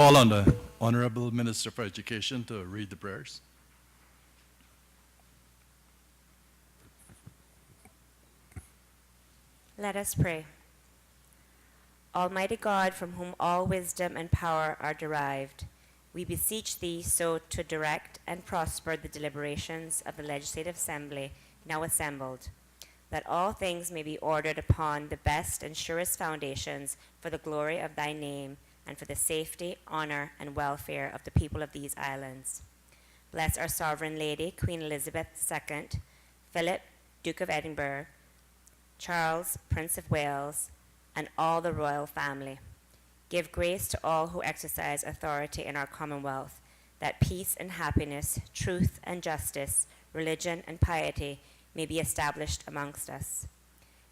Call on the Honorable Minister for Education to read the prayers. Let us pray. Almighty God, from whom all wisdom and power are derived, we beseech thee so to direct and prosper the deliberations of the Legislative Assembly now assembled, that all things may be ordered upon the best and surest foundations for the glory of thy name and for the safety, honor, and welfare of the people of these islands. Bless our Sovereign Lady, Queen Elizabeth II, Philip, Duke of Edinburgh, Charles, Prince of Wales, and all the royal family. Give grace to all who exercise authority in our Commonwealth, that peace and happiness, truth and justice, religion and piety may be established amongst us.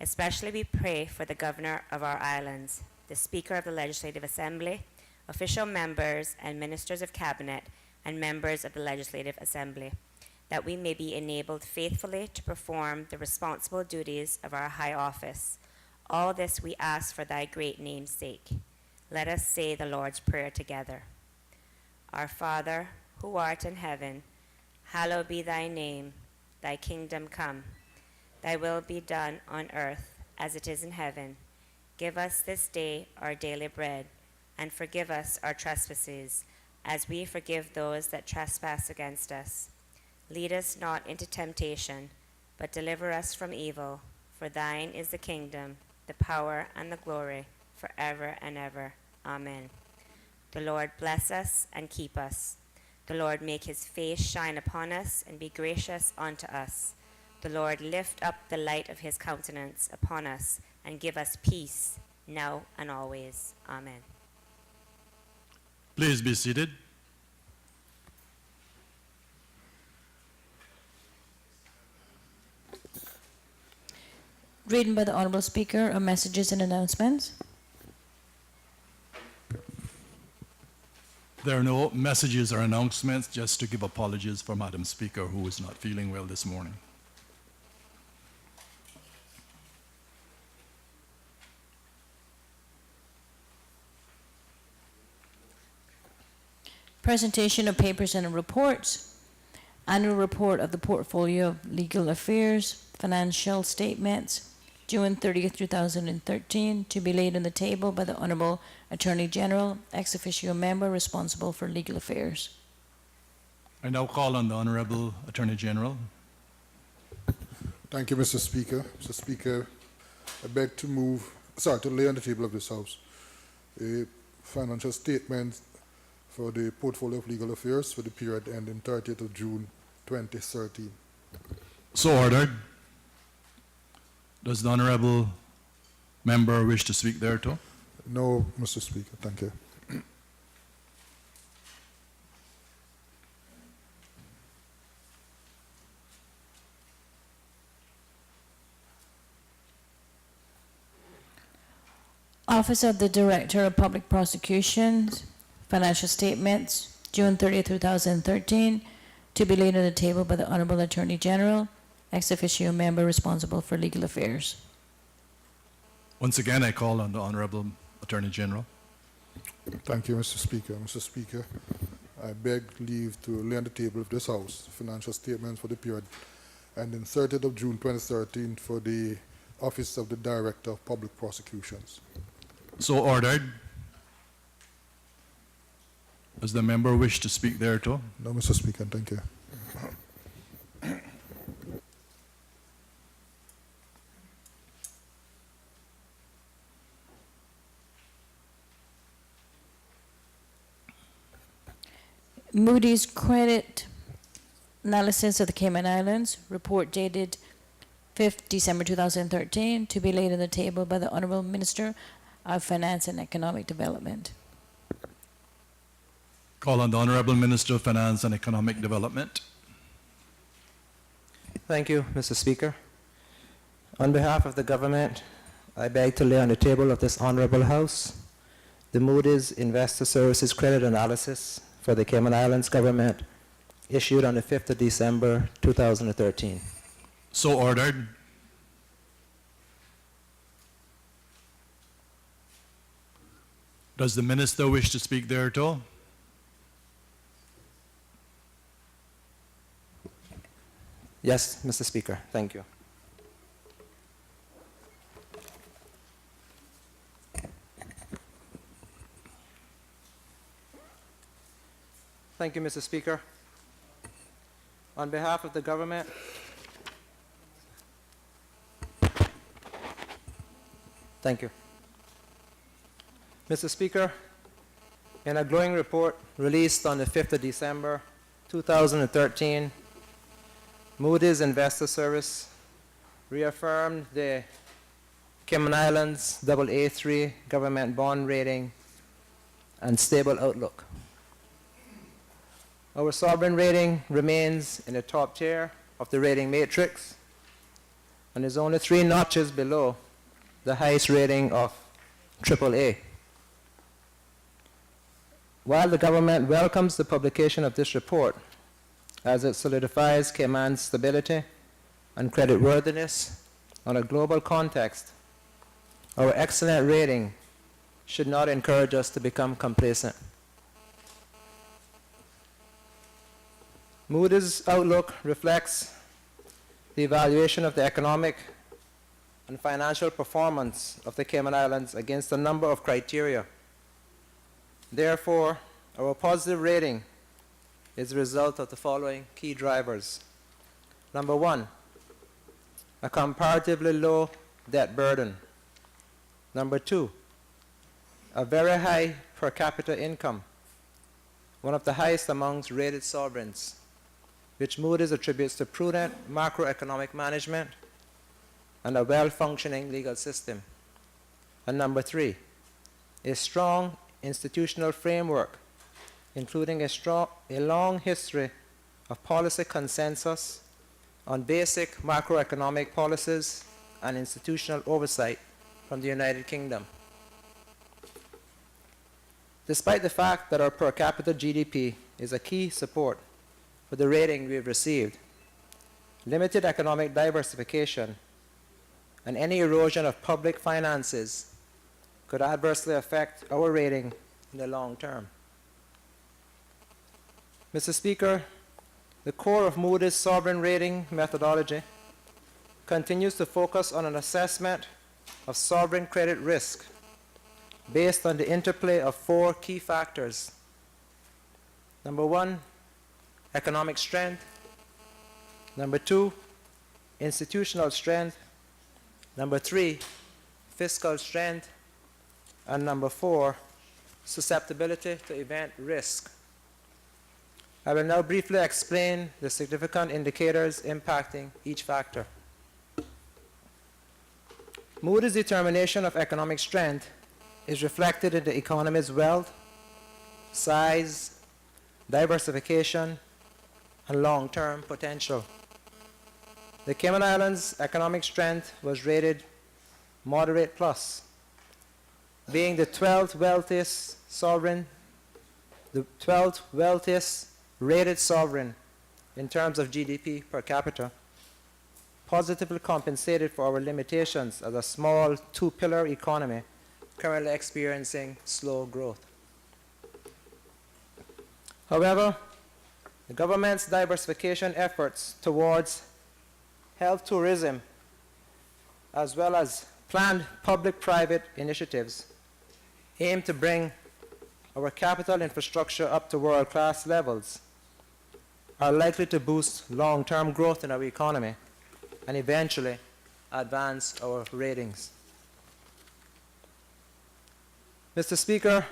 Especially we pray for the Governor of our islands, the Speaker of the Legislative Assembly, official members and ministers of Cabinet, and members of the Legislative Assembly, that we may be enabled faithfully to perform the responsible duties of our high office. All this we ask for thy great name's sake. Let us say the Lord's Prayer together. Our Father, who art in heaven, hallowed be thy name. Thy kingdom come. Thy will be done on earth as it is in heaven. Give us this day our daily bread, and forgive us our trespasses, as we forgive those that trespass against us. Lead us not into temptation, but deliver us from evil. For thine is the kingdom, the power, and the glory, forever and ever. Amen. The Lord bless us and keep us. The Lord make his face shine upon us and be gracious unto us. The Lord lift up the light of his countenance upon us and give us peace, now and always. Amen. Please be seated. Reading by the Honorable Speaker of Messages and Announcements. There are no messages or announcements, just to give apologies for Madam Speaker, who is not feeling well this morning. Presentation of papers and reports. Annual report of the Portfolio of Legal Affairs, financial statements, June 30th, 2013, to be laid on the table by the Honorable Attorney General, ex officio member responsible for legal affairs. I now call on the Honorable Attorney General. Thank you, Mr. Speaker. Mr. Speaker, I beg to lay on the table of this House a financial statement for the Portfolio of Legal Affairs for the period ending 30th of June 2013. So ordered. Does the Honorable Member wish to speak thereto? No, Mr. Speaker. Thank you. Office of the Director of Public Prosecutions, financial statements, June 30th, 2013, to be laid on the table by the Honorable Attorney General, ex officio member responsible for legal affairs. Once again, I call on the Honorable Attorney General. Thank you, Mr. Speaker. Mr. Speaker, I beg leave to lay on the table of this House financial statements for the period ending 30th of June 2013 for the Office of the Director of Public Prosecutions. So ordered. Does the member wish to speak thereto? No, Mr. Speaker. Thank you. Moody's Credit Analysis of the Cayman Islands, report dated 5th December 2013, to be laid on the table by the Honorable Minister of Finance and Economic Development. Call on the Honorable Minister of Finance and Economic Development. Thank you, Mr. Speaker. On behalf of the government, I beg to lay on the table of this honorable House the Moody's Investor Services Credit Analysis for the Cayman Islands government, issued on the 5th of December 2013. So ordered. Does the minister wish to speak thereto? Yes, Mr. Speaker. Thank you. Thank you, Mr. Speaker. On behalf of the government, thank you. Mr. Speaker, in a glowing report released on the 5th of December, 2013, Moody's Investor Service reaffirmed the Cayman Islands AA3 government bond rating and stable outlook. Our sovereign rating remains in the top tier of the rating matrix and is only 3 notches below the highest rating of AAA. While the government welcomes the publication of this report, as it solidifies Cayman's stability and creditworthiness on a global context, our excellent rating should not encourage us to become complacent. Moody's outlook reflects the evaluation of the economic and financial performance of the Cayman Islands against a number of criteria. Therefore, our positive rating is the result of the following key drivers. Number 1, a comparatively low debt burden. Number 2, a very high per capita income, one of the highest amongst rated sovereigns, which Moody's attributes to prudent macroeconomic management and a well-functioning legal system. And number 3, a strong institutional framework, including a long history of policy consensus on basic macroeconomic policies and institutional oversight from the United Kingdom. Despite the fact that our per capita GDP is a key support for the rating we've received, limited economic diversification and any erosion of public finances could adversely affect our rating in the long term. Mr. Speaker, the core of Moody's sovereign rating methodology continues to focus on an assessment of sovereign credit risk based on the interplay of 4 key factors. Number 1, economic strength. Number 2, institutional strength. Number 3, fiscal strength. And number 4, susceptibility to event risk. I will now briefly explain the significant indicators impacting each factor. Moody's determination of economic strength is reflected in the economy's wealth, size, diversification, and long-term potential. The Cayman Islands' economic strength was rated moderate plus, being the 12th wealthiest rated sovereign in terms of GDP per capita, positively compensated for our limitations as a small 2-pillar economy currently experiencing slow growth. However, the government's diversification efforts towards health tourism, as well as planned public-private initiatives, aim to bring our capital infrastructure up to world-class levels, are likely to boost long-term growth in our economy and eventually advance our ratings. Mr. Speaker,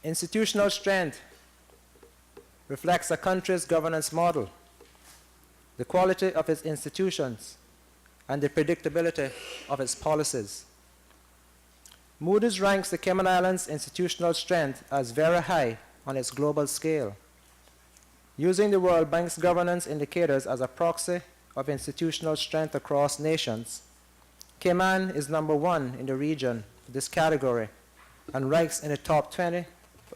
institutional strength reflects a country's governance model, the quality of its institutions, and the predictability of its policies. Moody's ranks the Cayman Islands' institutional strength as very high on its global scale. Using the World Bank's governance indicators as a proxy of institutional strength across nations, Cayman is number 1 in the region for this category and ranks in the top 20th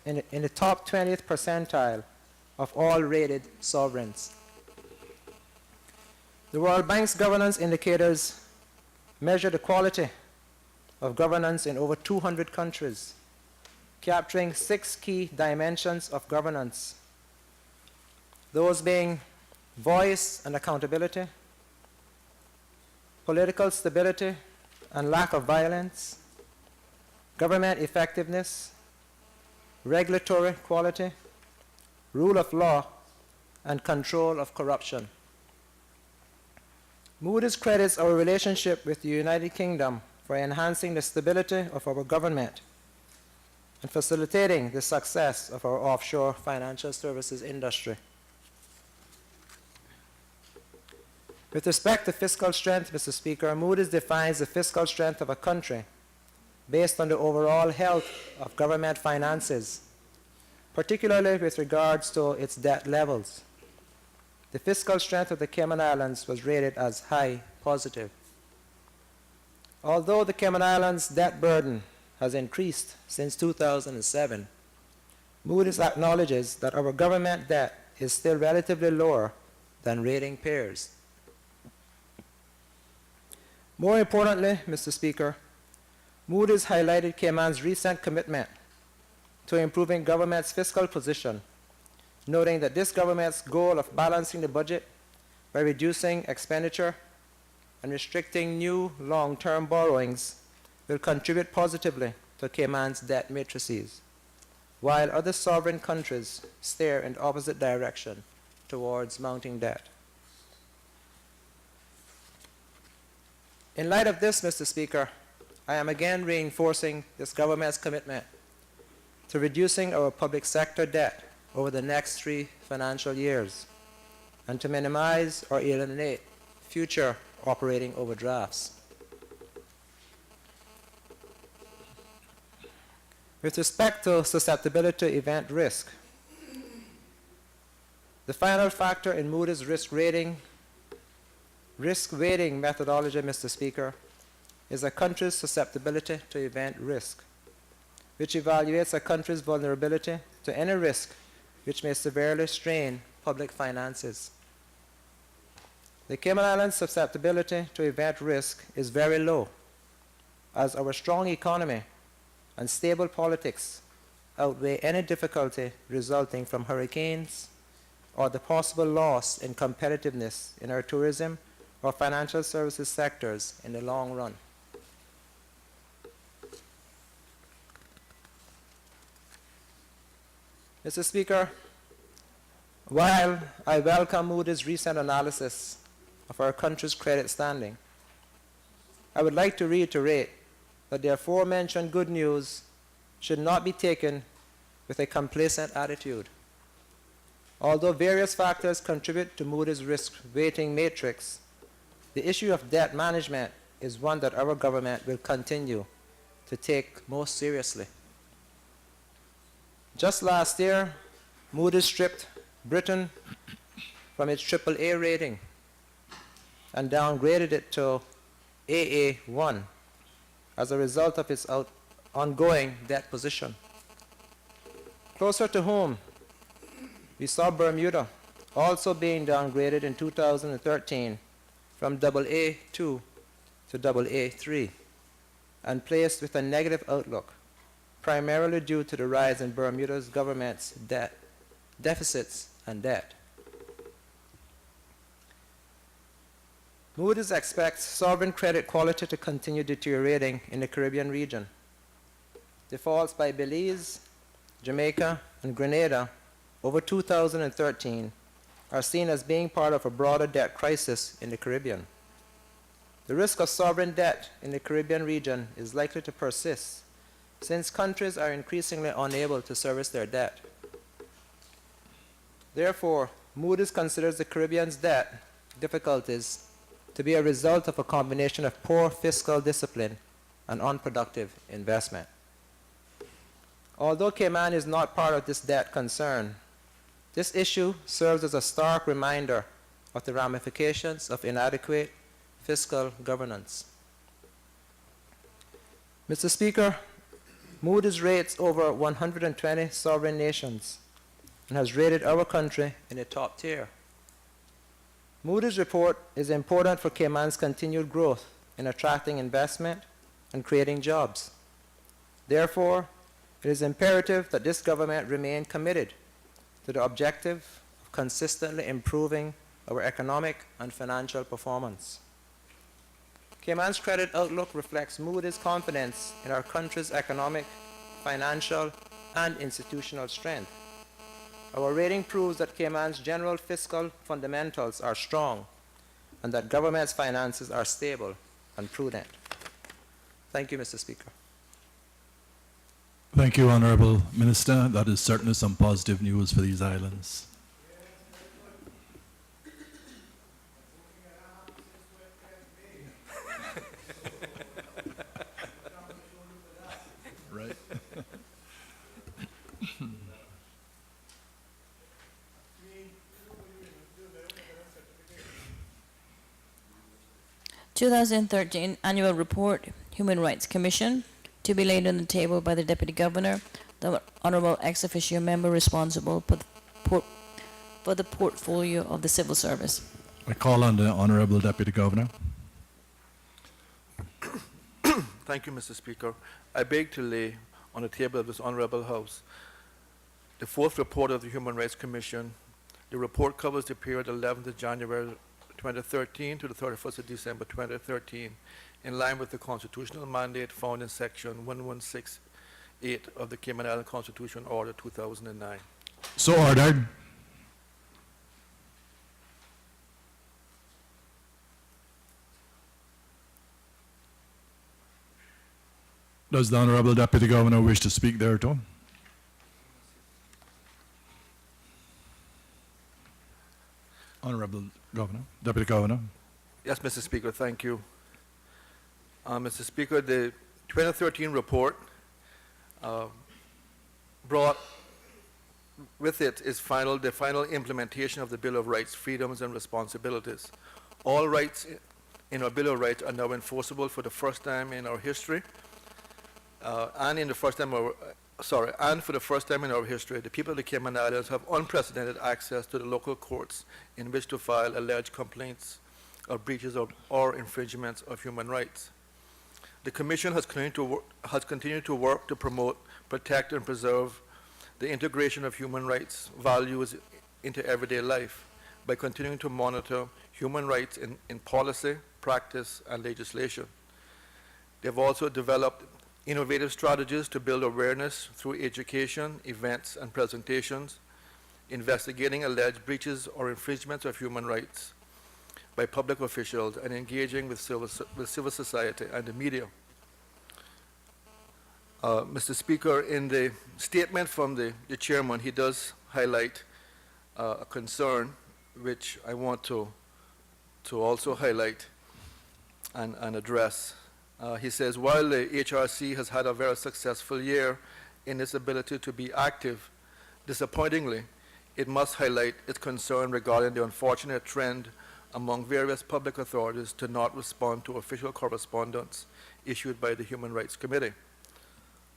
percentile of all rated sovereigns. The World Bank's governance indicators measure the quality of governance in over 200 countries, capturing 6 key dimensions of governance, those being voice and accountability, political stability and lack of violence, government effectiveness, regulatory quality, rule of law, and control of corruption. Moody's credits our relationship with the United Kingdom for enhancing the stability of our government and facilitating the success of our offshore financial services industry. With respect to fiscal strength, Mr. Speaker, Moody's defines the fiscal strength of a country based on the overall health of government finances, particularly with regards to its debt levels. The fiscal strength of the Cayman Islands was rated as high positive. Although the Cayman Islands' debt burden has increased since 2007, Moody's acknowledges that our government debt is still relatively lower than rating peers. More importantly, Mr. Speaker, Moody's highlighted Cayman's recent commitment to improving government's fiscal position, noting that this government's goal of balancing the budget by reducing expenditure and restricting new long-term borrowings will contribute positively to Cayman's debt matrices, while other sovereign countries stare in the opposite direction towards mounting debt. In light of this, Mr. Speaker, I am again reinforcing this government's commitment to reducing our public sector debt over the next 3 financial years and to minimize or eliminate future operating overdrafts. With respect to susceptibility to event risk, the final factor in Moody's risk weighting methodology, Mr. Speaker, is a country's susceptibility to event risk, which evaluates a country's vulnerability to any risk which may severely strain public finances. The Cayman Islands' susceptibility to event risk is very low, as our strong economy and stable politics outweigh any difficulty resulting from hurricanes or the possible loss in competitiveness in our tourism or financial services sectors in the long run. Mr. Speaker, while I welcome Moody's recent analysis of our country's credit standing, I would like to reiterate that the aforementioned good news should not be taken with a complacent attitude. Although various factors contribute to Moody's risk weighting matrix, the issue of debt management is one that our government will continue to take most seriously. Just last year, Moody's stripped Britain from its AAA rating and downgraded it to AA1 as a result of its ongoing debt position. Closer to home, we saw Bermuda also being downgraded in 2013 from AA2 to AA3 and placed with a negative outlook, primarily due to the rise in Bermuda's government's deficits and debt. Moody's expects sovereign credit quality to continue deteriorating in the Caribbean region. Defaults by Belize, Jamaica, and Grenada over 2013 are seen as being part of a broader debt crisis in the Caribbean. The risk of sovereign debt in the Caribbean region is likely to persist since countries are increasingly unable to service their debt. Therefore, Moody's considers the Caribbean's debt difficulties to be a result of a combination of poor fiscal discipline and unproductive investment. Although Cayman is not part of this debt concern, this issue serves as a stark reminder of the ramifications of inadequate fiscal governance. Mr. Speaker, Moody's rates over 120 sovereign nations and has rated our country in the top tier. Moody's report is important for Cayman's continued growth in attracting investment and creating jobs. Therefore, it is imperative that this government remain committed to the objective of consistently improving our economic and financial performance. Cayman's credit outlook reflects Moody's confidence in our country's economic, financial, and institutional strength. Our rating proves that Cayman's general fiscal fundamentals are strong and that government's finances are stable and prudent. Thank you, Mr. Speaker. Thank you, Honourable Minister. That is certainly some positive news for these islands. Right. 2013 Annual Report, Human Rights Commission, to be laid on the table by the Deputy Governor, the Honourable Ex Officio Member responsible for the portfolio of the Civil Service. I call on the Honourable Deputy Governor. Thank you, Mr. Speaker. I beg to lay on the table of this Honourable House the fourth report of the Human Rights Commission. The report covers the period 11th of January 2013 to the 31st of December 2013, in line with the constitutional mandate found in Section 1168 of the Cayman Island Constitution Order 2009. So ordered. Does the Honourable Deputy Governor wish to speak thereto? Honourable Governor, Deputy Governor. Yes, Mr. Speaker, thank you. Mr. Speaker, the 2013 report brought with it is the final implementation of the Bill of Rights, Freedoms and Responsibilities. All rights in our Bill of Rights are now enforceable for the first time in our history, and for the first time in our history, the people of the Cayman Islands have unprecedented access to the local courts in which to file alleged complaints of breaches or infringements of human rights. The Commission has continued to work to promote, protect, and preserve the integration of human rights values into everyday life by continuing to monitor human rights in policy, practice, and legislation. They've also developed innovative strategies to build awareness through education, events, and presentations, investigating alleged breaches or infringements of human rights by public officials, and engaging with civil society and the media. Mr. Speaker, in the statement from the chairman, he does highlight a concern which I want to also highlight and address. He says, while the HRC has had a very successful year in its ability to be active, disappointingly, it must highlight its concern regarding the unfortunate trend among various public authorities to not respond to official correspondence issued by the Human Rights Committee.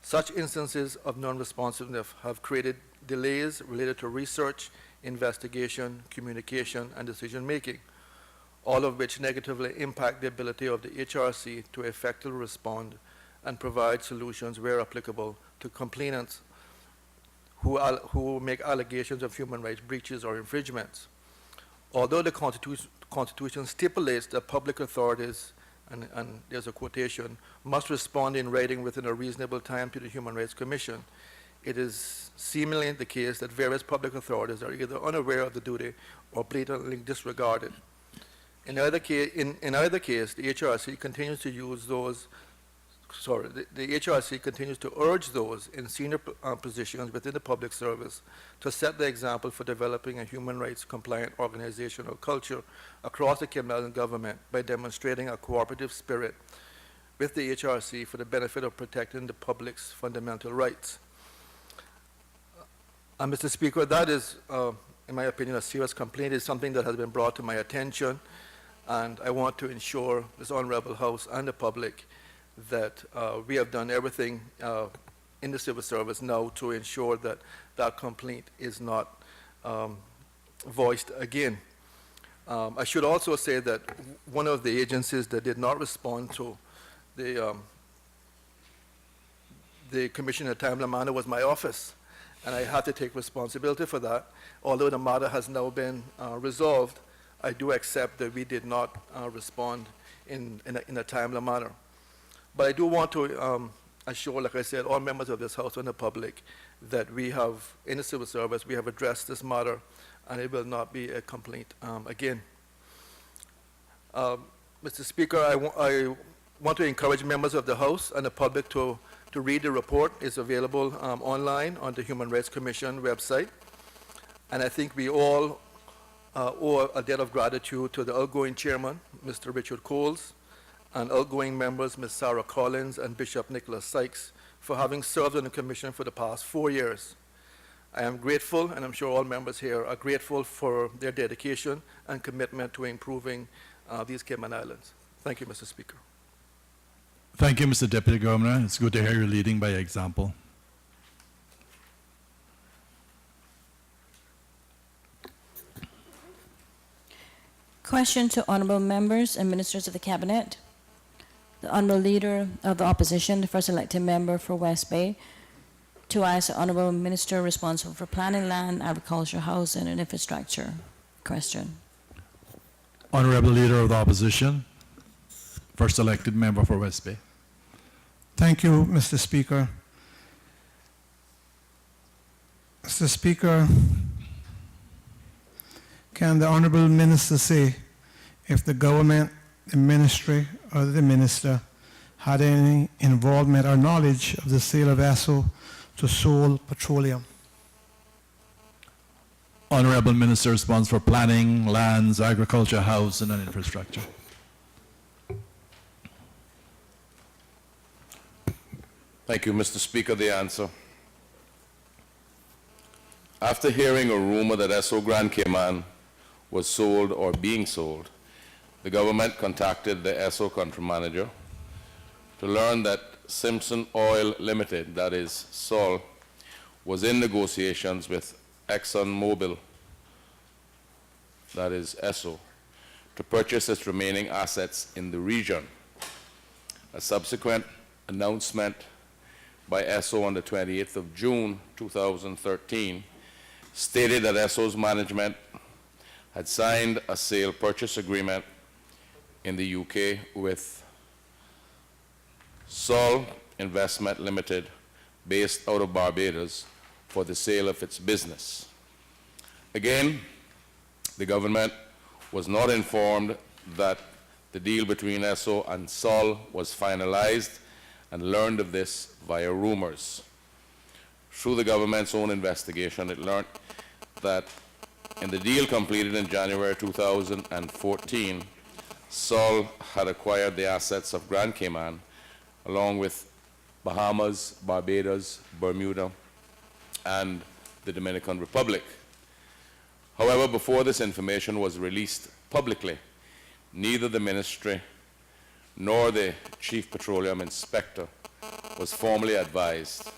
Such instances of non-responsiveness have created delays related to research, investigation, communication, and decision-making, all of which negatively impact the ability of the HRC to effectively respond and provide solutions where applicable to complainants who make allegations of human rights breaches or infringements. Although the Constitution stipulates that public authorities, and there's a quotation, must respond in writing within a reasonable time to the Human Rights Commission, it is seemingly the case that various public authorities are either unaware of the duty or blatantly disregard it. In either case, the HRC continues to use those, the HRC continues to urge those in senior positions within the public service to set the example for developing a human rights compliant organizational culture across the Cayman Island government by demonstrating a cooperative spirit with the HRC for the benefit of protecting the public's fundamental rights. Mr. Speaker, that is, in my opinion, a serious complaint. It's something that has been brought to my attention, and I want to ensure this Honorable House and the public that we have done everything in the civil service now to ensure that that complaint is not voiced again. I should also say that one of the agencies that did not respond to the the commission in a timely manner was my office, and I have to take responsibility for that. Although the matter has now been resolved, I do accept that we did not respond in a timely manner. But I do want to assure, like I said, all members of this House and the public that we have, in the civil service, we have addressed this matter, and it will not be a complaint again. Mr. Speaker, I want to encourage members of the House and the public to read the report. It's available online on the Human Rights Commission website. And I think we all owe a debt of gratitude to the outgoing chairman, Mr. Richard Coles, and outgoing members, Ms. Sarah Collins and Bishop Nicholas Sykes, for having served on the commission for the past 4 years. I am grateful, and I'm sure all members here are grateful for their dedication and commitment to improving these Cayman Islands. Thank you, Mr. Speaker. Thank you, Mr. Deputy Governor. It's good to hear you leading by example. Question to honorable members and ministers of the cabinet. The honorable leader of the opposition, the first elected member for West Bay, to ask the honorable minister responsible for planning, land, agriculture, housing, and infrastructure. Question. Honorable Leader of the Opposition, first elected member for West Bay. Thank you, Mr. Speaker. Mr. Speaker, can the Honorable Minister say if the government, the ministry, or the minister had any involvement or knowledge of the sale of Esso to Seoul Petroleum? Honorable Minister responsible for planning, lands, agriculture, housing, and infrastructure. Thank you, Mr. Speaker. The answer. After hearing a rumor that Esso Grand Cayman was sold or being sold, the government contacted the Esso country manager to learn that Simpson Oil Limited, that is Sol, was in negotiations with ExxonMobil, that is Esso, to purchase its remaining assets in the region. A subsequent announcement by Esso on the 28th of June 2013 stated that Esso's management had signed a sale purchase agreement in the UK with Sol Investment Limited, based out of Barbados, for the sale of its business. Again, the government was not informed that the deal between Esso and Sol was finalized and learned of this via rumors. Through the government's own investigation, it learned that in the deal completed in January 2014, Sol had acquired the assets of Grand Cayman along with Bahamas, Barbados, Bermuda, and the Dominican Republic. However, before this information was released publicly, neither the ministry nor the Chief Petroleum Inspector was formally advised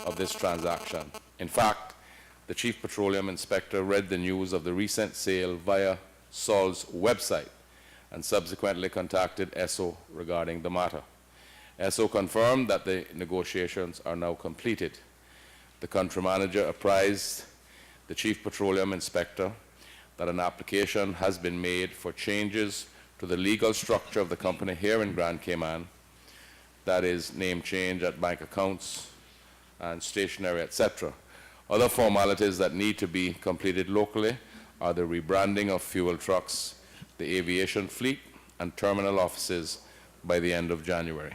of this transaction. In fact, the Chief Petroleum Inspector read the news of the recent sale via Sol's website and subsequently contacted Esso regarding the matter. Esso confirmed that the negotiations are now completed. The country manager apprised the Chief Petroleum Inspector that an application has been made for changes to the legal structure of the company here in Grand Cayman, that is, name change at bank accounts and stationery, etc. Other formalities that need to be completed locally are the rebranding of fuel trucks, the aviation fleet, and terminal offices by the end of January.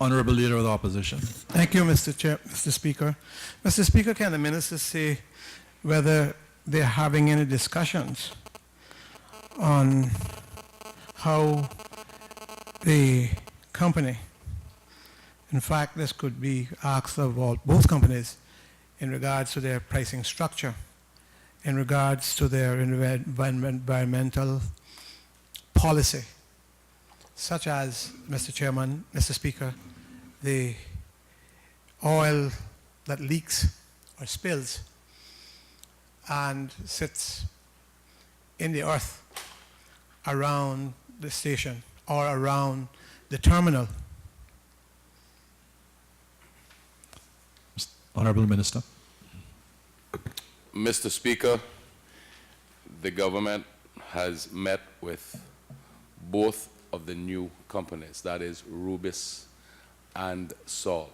Honorable Leader of the Opposition. Thank you, Mr. Speaker. Mr. Speaker, can the minister say whether they're having any discussions on how the company, in fact, this could be asked of both companies in regards to their pricing structure, in regards to their environmental policy, such as, Mr. Chairman, Mr. Speaker, the oil that leaks or spills and sits in the earth around the station or around the terminal. Honorable Minister. Mr. Speaker, the government has met with both of the new companies, that is Rubis and Sol.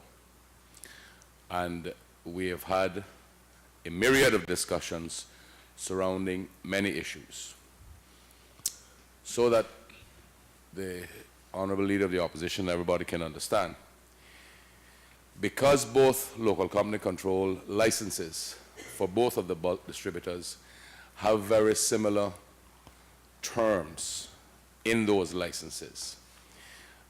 And we have had a myriad of discussions surrounding many issues, so that the Honorable Leader of the Opposition, everybody can understand. Because both local company control licenses for both of the bulk distributors have very similar terms in those licenses,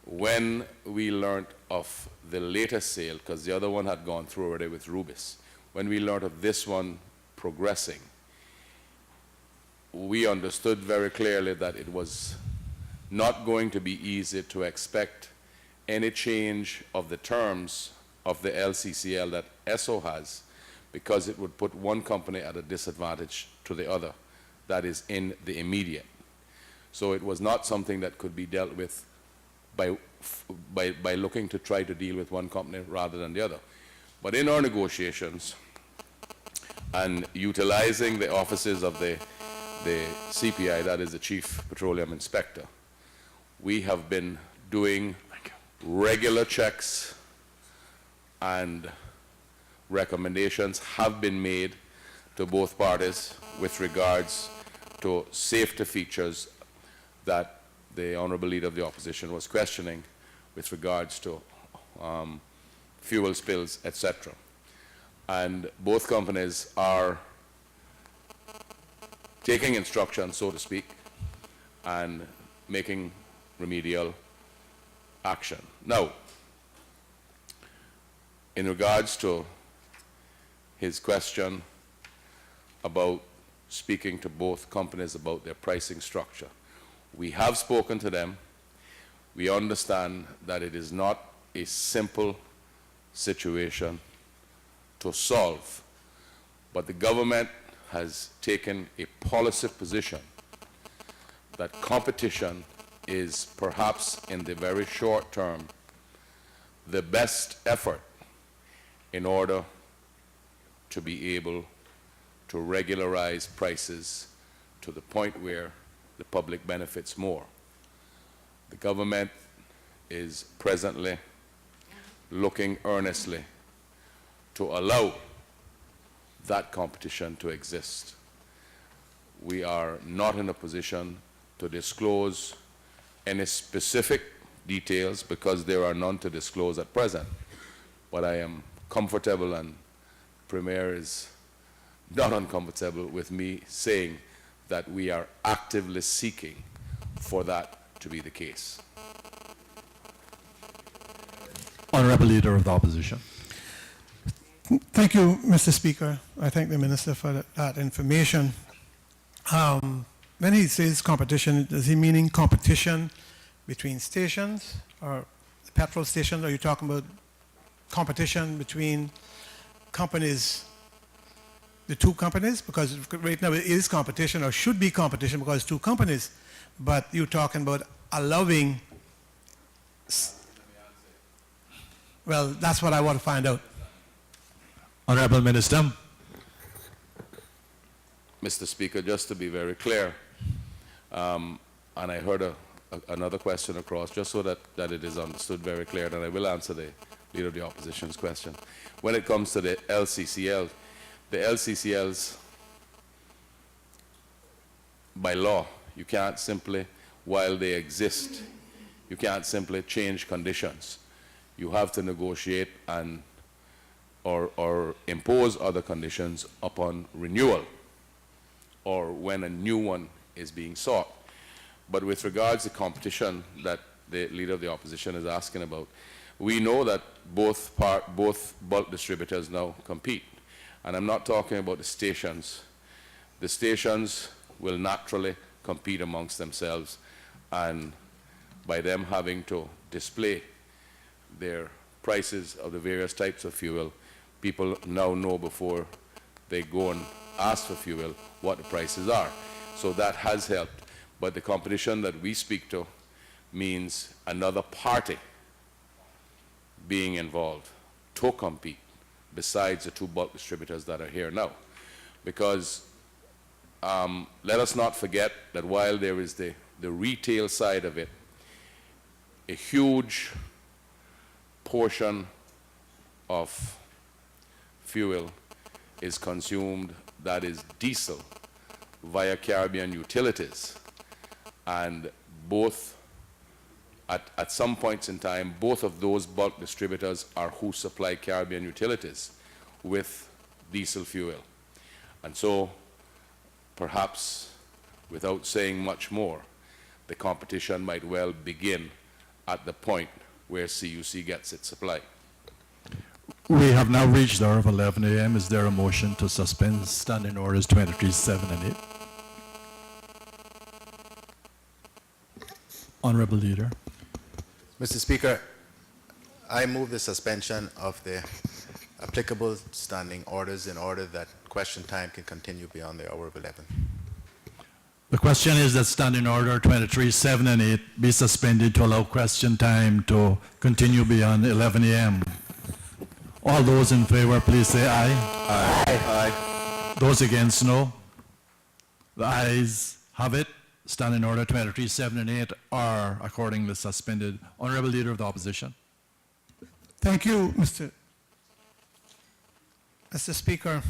when we learned of the latest sale, because the other one had gone through already with Rubis, when we learned of this one progressing, we understood very clearly that it was not going to be easy to expect any change of the terms of the LCCL that ESSO has, because it would put one company at a disadvantage to the other that is in the immediate. So it was not something that could be dealt with by looking to try to deal with one company rather than the other. But in our negotiations and utilizing the offices of the CPI, that is the Chief Petroleum Inspector, we have been doing regular checks, and recommendations have been made to both parties with regards to safety features that the Honorable Leader of the Opposition was questioning with regards to fuel spills, etc. And both companies are taking instruction, so to speak, and making remedial action. Now, in regards to his question about speaking to both companies about their pricing structure, we have spoken to them. We understand that it is not a simple situation to solve, but the government has taken a policy position that competition is perhaps in the very short term the best effort in order to be able to regularize prices to the point where the public benefits more. The government is presently looking earnestly to allow that competition to exist. We are not in a position to disclose any specific details because there are none to disclose at present. But I am comfortable, and Premier is not uncomfortable with me saying that we are actively seeking for that to be the case. Honorable Leader of the Opposition. Thank you, Mr. Speaker. I thank the Minister for that information. When he says competition, does he mean competition between stations or petrol stations? Are you talking about competition between companies, the two companies? Because right now it is competition, or should be competition, because two companies. But you're talking about allowing. Well, that's what I want to find out. Honorable Minister. Mr. Speaker, just to be very clear, and I heard another question across, just so that it is understood very clear, and I will answer the Leader of the Opposition's question. When it comes to the LCCL, the LCCLs, by law, you can't simply, while they exist, you can't simply change conditions. You have to negotiate and or impose other conditions upon renewal or when a new one is being sought. But with regards to competition that the Leader of the Opposition is asking about, we know that both bulk distributors now compete. And I'm not talking about the stations. The stations will naturally compete amongst themselves, and by them having to display their prices of the various types of fuel, people now know before they go and ask for fuel what the prices are. So that has helped. But the competition that we speak to means another party being involved to compete besides the two bulk distributors that are here now. Because let us not forget that while there is the retail side of it, a huge portion of fuel is consumed that is diesel via Caribbean utilities. And both, at some points in time, both of those bulk distributors are who supply Caribbean utilities with diesel fuel. And so, perhaps, without saying much more, the competition might well begin at the point where CUC gets its supply. We have now reached the hour of 11 a.m. Is there a motion to suspend standing orders 23, 7, and 8? Honorable Leader. Mr. Speaker, I move the suspension of the applicable standing orders in order that question time can continue beyond the hour of 11. The question is that standing order 23, 7, and 8 be suspended to allow question time to continue beyond 11 a.m. All those in favor, please say aye. Aye. Aye. Those against, no. The ayes have it. Standing order 23, 7, and 8 are accordingly suspended. Honorable Leader of the Opposition. Thank you, Mr. Speaker.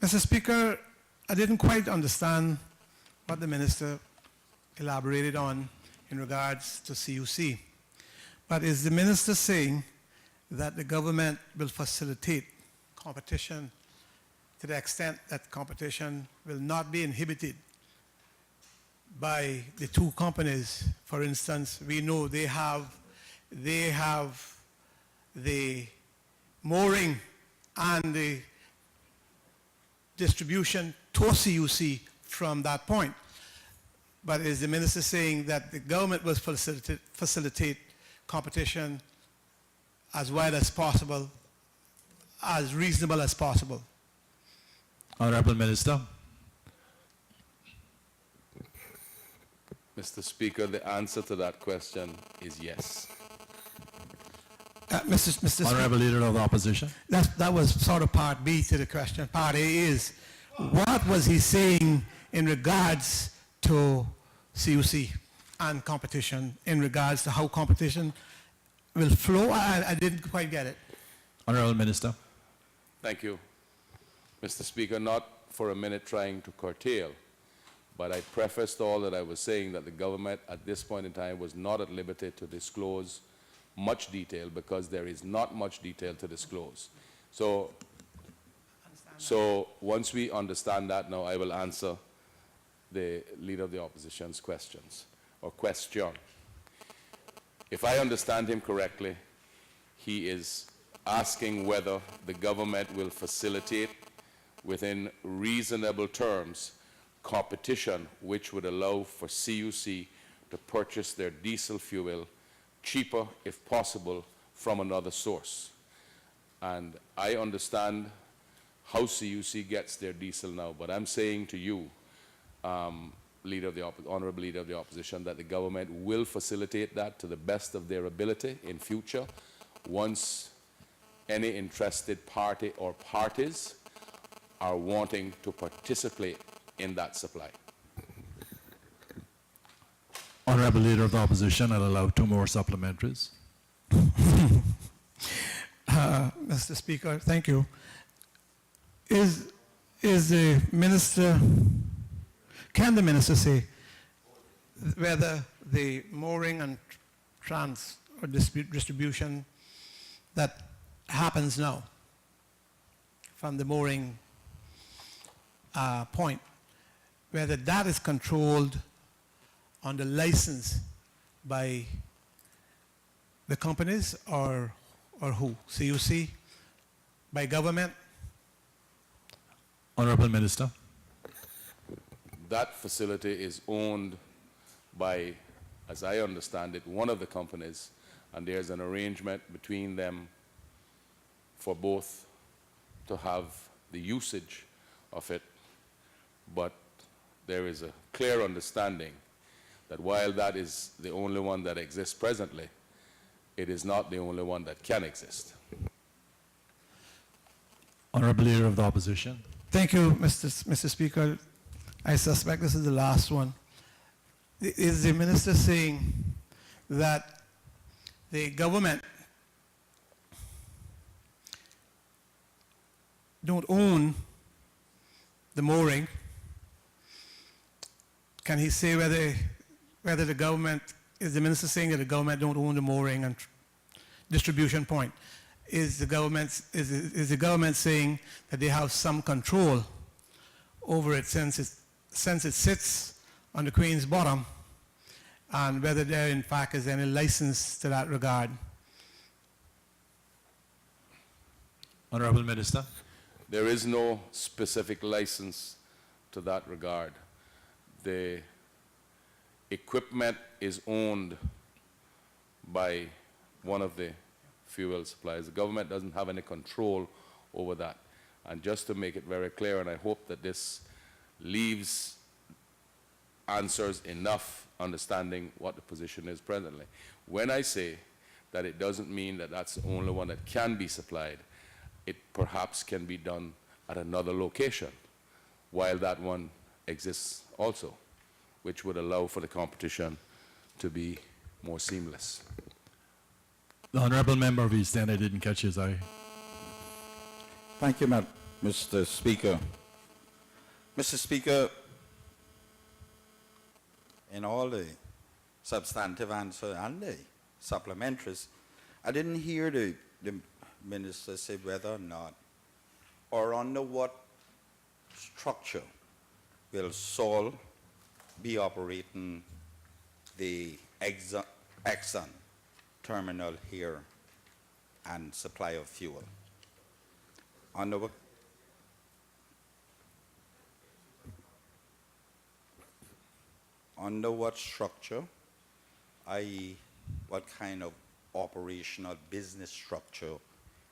Mr. Speaker, I didn't quite understand what the minister elaborated on in regards to CUC. But is the minister saying that the government will facilitate competition to the extent that competition will not be inhibited by the two companies? For instance, we know they have the mooring and the distribution to CUC from that point. But is the minister saying that the government will facilitate competition as wide as possible, as reasonable as possible? Honorable Minister. Mr. Speaker, the answer to that question is yes. Mr. Speaker, Honorable Leader of the Opposition. that was sort of part B to the question. Part A is, what was he saying in regards to CUC and competition, in regards to how competition will flow? I didn't quite get it. Honorable Minister. Thank you. Mr. Speaker, not for a minute trying to curtail, but I prefaced all that I was saying that the government at this point in time was not at liberty to disclose much detail because there is not much detail to disclose. So once we understand that now, I will answer the Leader of the Opposition's questions, or question. If I understand him correctly, he is asking whether the government will facilitate within reasonable terms competition which would allow for CUC to purchase their diesel fuel cheaper, if possible, from another source. And I understand how CUC gets their diesel now, but I'm saying to you, Honorable Leader of the Opposition, that the government will facilitate that to the best of their ability in future once any interested party or parties are wanting to participate in that supply. Honorable Leader of the Opposition, I'll allow 2 more supplementaries. Mr. Speaker, thank you. Is the minister, can the minister say whether the mooring and distribution that happens now from the mooring point, whether that is controlled under license by the companies or who? CUC? By government? Honorable Minister. That facility is owned by, as I understand it, one of the companies, and there's an arrangement between them for both to have the usage of it, but there is a clear understanding that while that is the only one that exists presently, it is not the only one that can exist. Honorable Leader of the Opposition. Thank you, Mr. Speaker. I suspect this is the last one. Is the minister saying that the government don't own the mooring? Can he say whether the government, is the minister saying that the government don't own the mooring and distribution point? Is the government saying that they have some control over it since it sits on the Queen's bottom, and whether there in fact is any license to that regard? Honorable Minister. There is no specific license to that regard. The equipment is owned by one of the fuel suppliers. The government doesn't have any control over that. And just to make it very clear, and I hope that this leaves answers enough understanding what the position is presently. When I say that it doesn't mean that that's the only one that can be supplied, it perhaps can be done at another location while that one exists also, which would allow for the competition to be more seamless. The Honorable Member of East End, I didn't catch his eye. Thank you, Mr. Speaker. Mr. Speaker, in all the substantive answer and the supplementaries, I didn't hear the minister say whether or not or under what structure will Sol be operating the Exxon terminal here and supply of fuel. Under what structure, i.e., what kind of operational business structure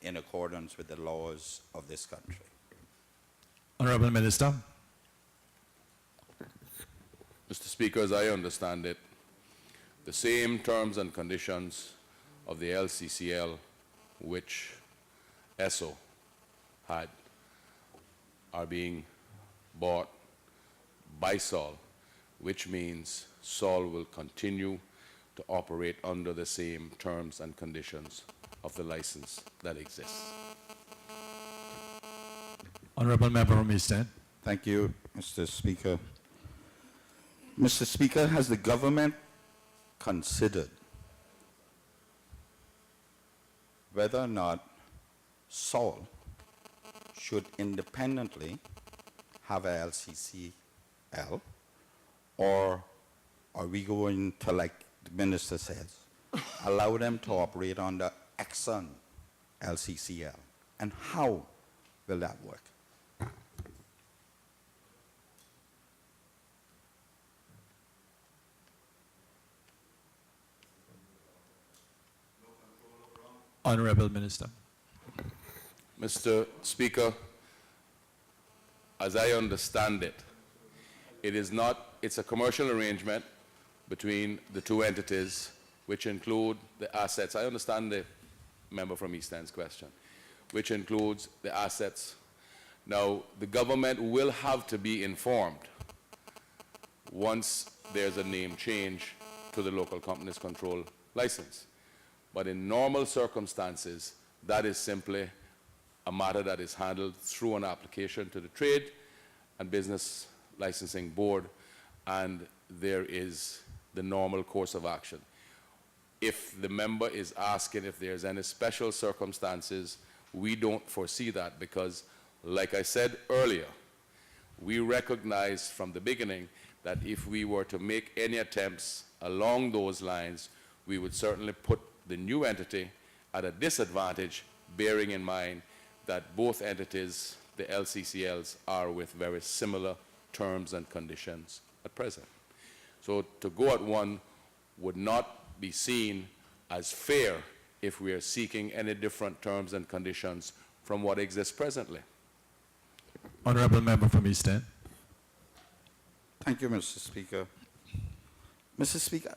in accordance with the laws of this country? Honorable Minister. Mr. Speaker, as I understand it, the same terms and conditions of the LCCL which ESSO had are being bought by Sol, which means Sol will continue to operate under the same terms and conditions of the license that exists. Honorable Member from East End. Thank you, Mr. Speaker. Mr. Speaker, has the government considered whether or not Sol should independently have a LCCL, or are we going to, like the minister says, allow them to operate under Exxon LCCL? And how will that work? Honorable Minister. Mr. Speaker, as I understand it, it's a commercial arrangement between the two entities, which include the assets. I understand the member from East End's question, which includes the assets. Now, the government will have to be informed once there's a name change to the local company's control license. But in normal circumstances, that is simply a matter that is handled through an application to the Trade and Business Licensing Board, and there is the normal course of action. If the member is asking if there's any special circumstances, we don't foresee that because, like I said earlier, we recognized from the beginning that if we were to make any attempts along those lines, we would certainly put the new entity at a disadvantage, bearing in mind that both entities, the LCCLs, are with very similar terms and conditions at present. So to go at one would not be seen as fair if we are seeking any different terms and conditions from what exists presently. Honorable Member from East End. Thank you, Mr. Speaker. Mr. Speaker,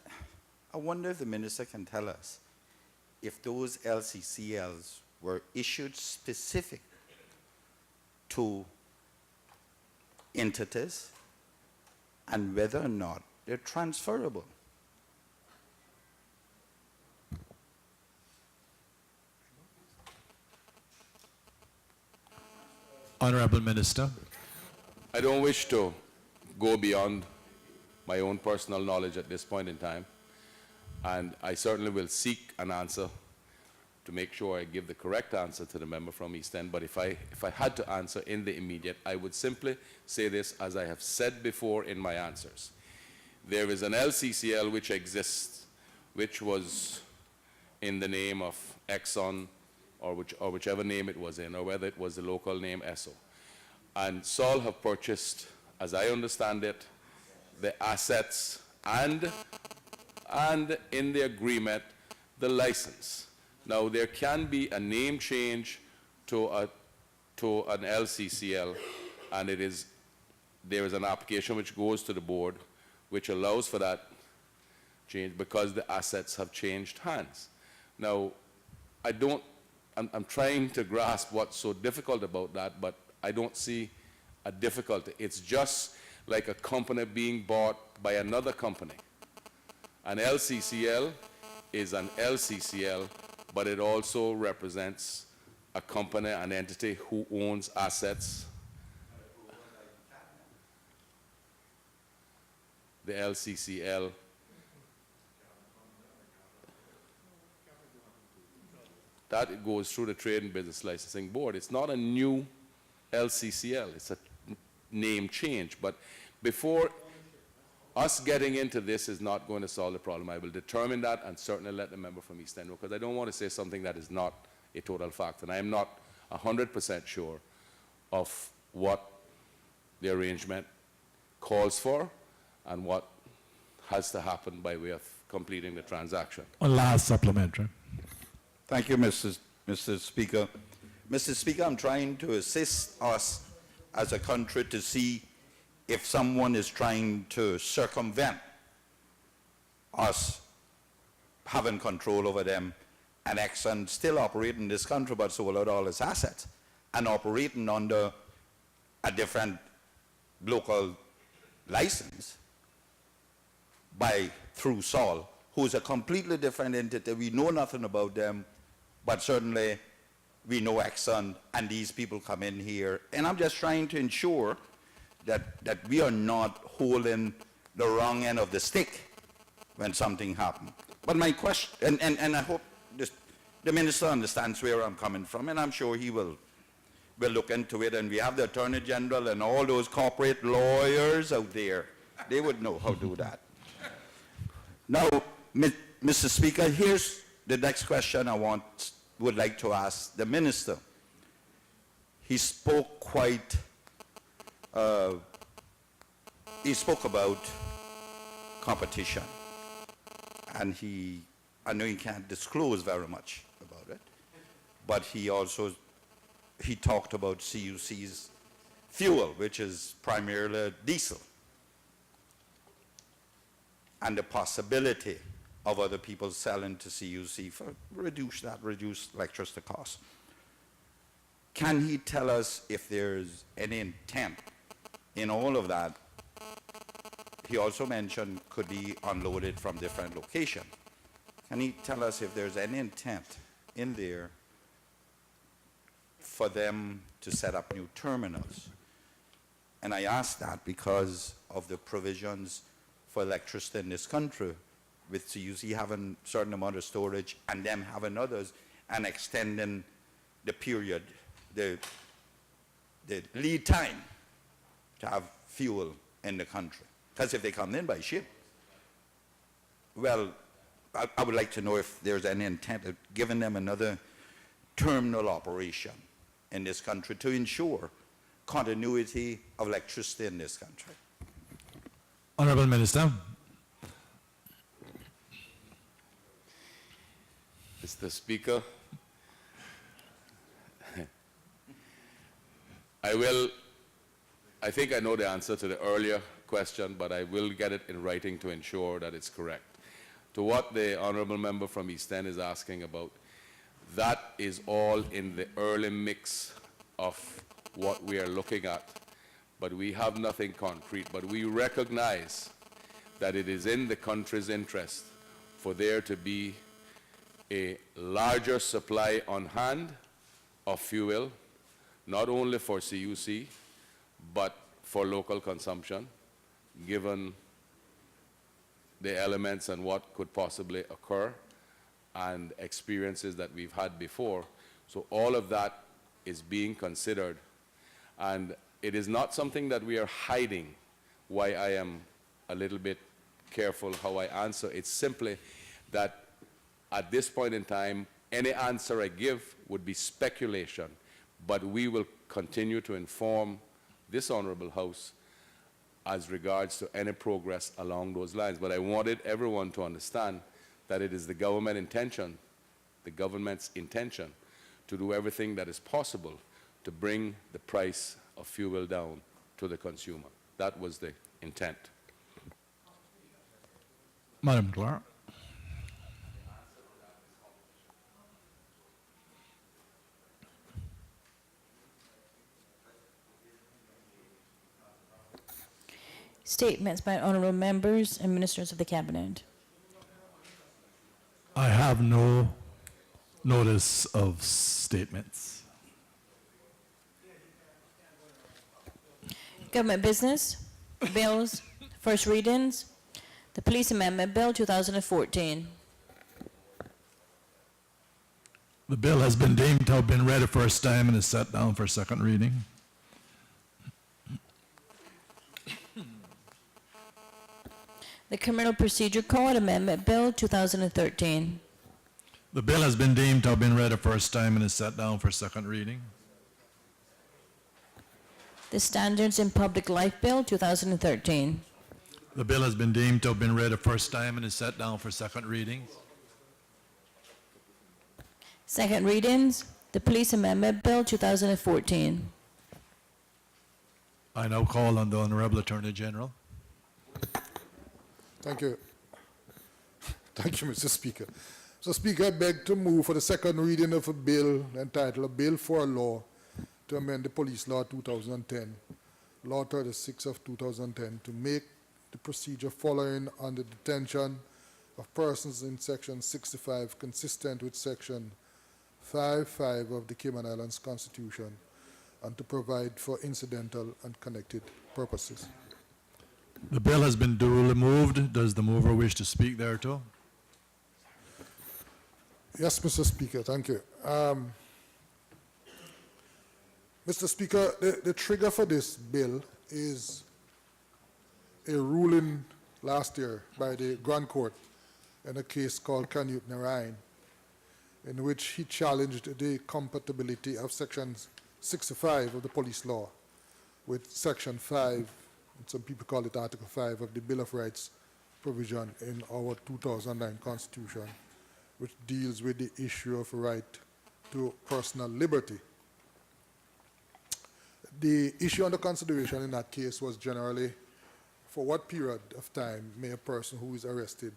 I wonder if the minister can tell us if those LCCLs were issued specific two entities and whether or not they're transferable. Honorable Minister. I don't wish to go beyond my own personal knowledge at this point in time, and I certainly will seek an answer to make sure I give the correct answer to the member from East End. But if I had to answer in the immediate, I would simply say this as I have said before in my answers. There is an LCCL which exists, which was in the name of Exxon, or whichever name it was in, or whether it was the local name Esso. And Sol have purchased, as I understand it, the assets and in the agreement, the license. Now, there can be a name change to an LCCL, and there is an application which goes to the board which allows for that change because the assets have changed hands. Now, I'm trying to grasp what's so difficult about that, but I don't see a difficulty. It's just like a company being bought by another company. An LCCL is an LCCL, but it also represents a company, an entity who owns assets. The LCCL that goes through the Trade and Business Licensing Board. It's not a new LCCL, it's a name change. But before us getting into this is not going to solve the problem. I will determine that and certainly let the member from East End know, because I don't want to say something that is not a total fact. And I am not 100% sure of what the arrangement calls for and what has to happen by way of completing the transaction. One last supplementary. Thank you, Mr. Speaker. Mr. Speaker, I'm trying to assist us as a country to see if someone is trying to circumvent us having control over them, and Exxon still operating in this country but sold out all its assets and operating under a different local license through Sol, who's a completely different entity. We know nothing about them, but certainly we know Exxon, and these people come in here. And I'm just trying to ensure that we are not holding the wrong end of the stick when something happens. But my question, and I hope the minister understands where I'm coming from, and I'm sure he will look into it, and we have the Attorney General and all those corporate lawyers out there. They would know how to do that. Now, Mr. Speaker, here's the next question I would like to ask the minister. He spoke he spoke about competition, and I know he can't disclose very much about it, but he talked about CUC's fuel, which is primarily diesel, and the possibility of other people selling to CUC for reduced electricity costs. Can he tell us if there's any intent in all of that? He also mentioned could be unloaded from different locations. Can he tell us if there's any intent in there for them to set up new terminals? And I ask that because of the provisions for electricity in this country, with CUC having a certain amount of storage and them having others, and extending the period, the lead time to have fuel in the country. Because if they come in by ship, well, I would like to know if there's any intent of giving them another terminal operation in this country to ensure continuity of electricity in this country. Honorable Minister. Mr. Speaker, I think I know the answer to the earlier question, but I will get it in writing to ensure that it's correct. To what the honorable member from East End is asking about, that is all in the early mix of what we are looking at, but we have nothing concrete. But we recognize that it is in the country's interest for there to be a larger supply on hand of fuel, not only for CUC, but for local consumption, given the elements and what could possibly occur and experiences that we've had before. So all of that is being considered. And it is not something that we are hiding, why I am a little bit careful how I answer. It's simply that at this point in time, any answer I give would be speculation, but we will continue to inform this Honorable House as regards to any progress along those lines. But I wanted everyone to understand that it is the government's intention to do everything that is possible to bring the price of fuel down to the consumer. That was the intent. Madam Clerk. Statements by honorable members and ministers of the cabinet. I have no notice of statements. Government business, bills, first readings. The Police Amendment Bill 2014. The bill has been deemed to have been read a first time and is set down for second reading. The Criminal Procedure Code Amendment Bill 2013. The bill has been deemed to have been read a first time and is set down for second reading. The Standards in Public Life Bill 2013. The bill has been deemed to have been read a first time and is set down for second reading. Second readings. The Police Amendment Bill 2014. I now call on the Honorable Attorney General. Thank you. Thank you, Mr. Speaker. Mr. Speaker, I beg to move for the second reading of a bill entitled A Bill for a Law to amend the Police Law 2010, Law 36 of 2010, to make the procedure following on the detention of persons in Section 65 consistent with Section 5.5 of the Cayman Islands Constitution, and to provide for incidental and connected purposes. The bill has been duly moved. Does the mover wish to speak thereto? Yes, Mr. Speaker, thank you. Mr. Speaker, the trigger for this bill is a ruling last year by the Grand Court in a case called Canute Narayan, in which he challenged the compatibility of Section 65 of the Police Law with Section 5, some people call it Article 5 of the Bill of Rights provision in our 2009 Constitution, which deals with the issue of right to personal liberty. The issue under consideration in that case was generally for what period of time may a person who is arrested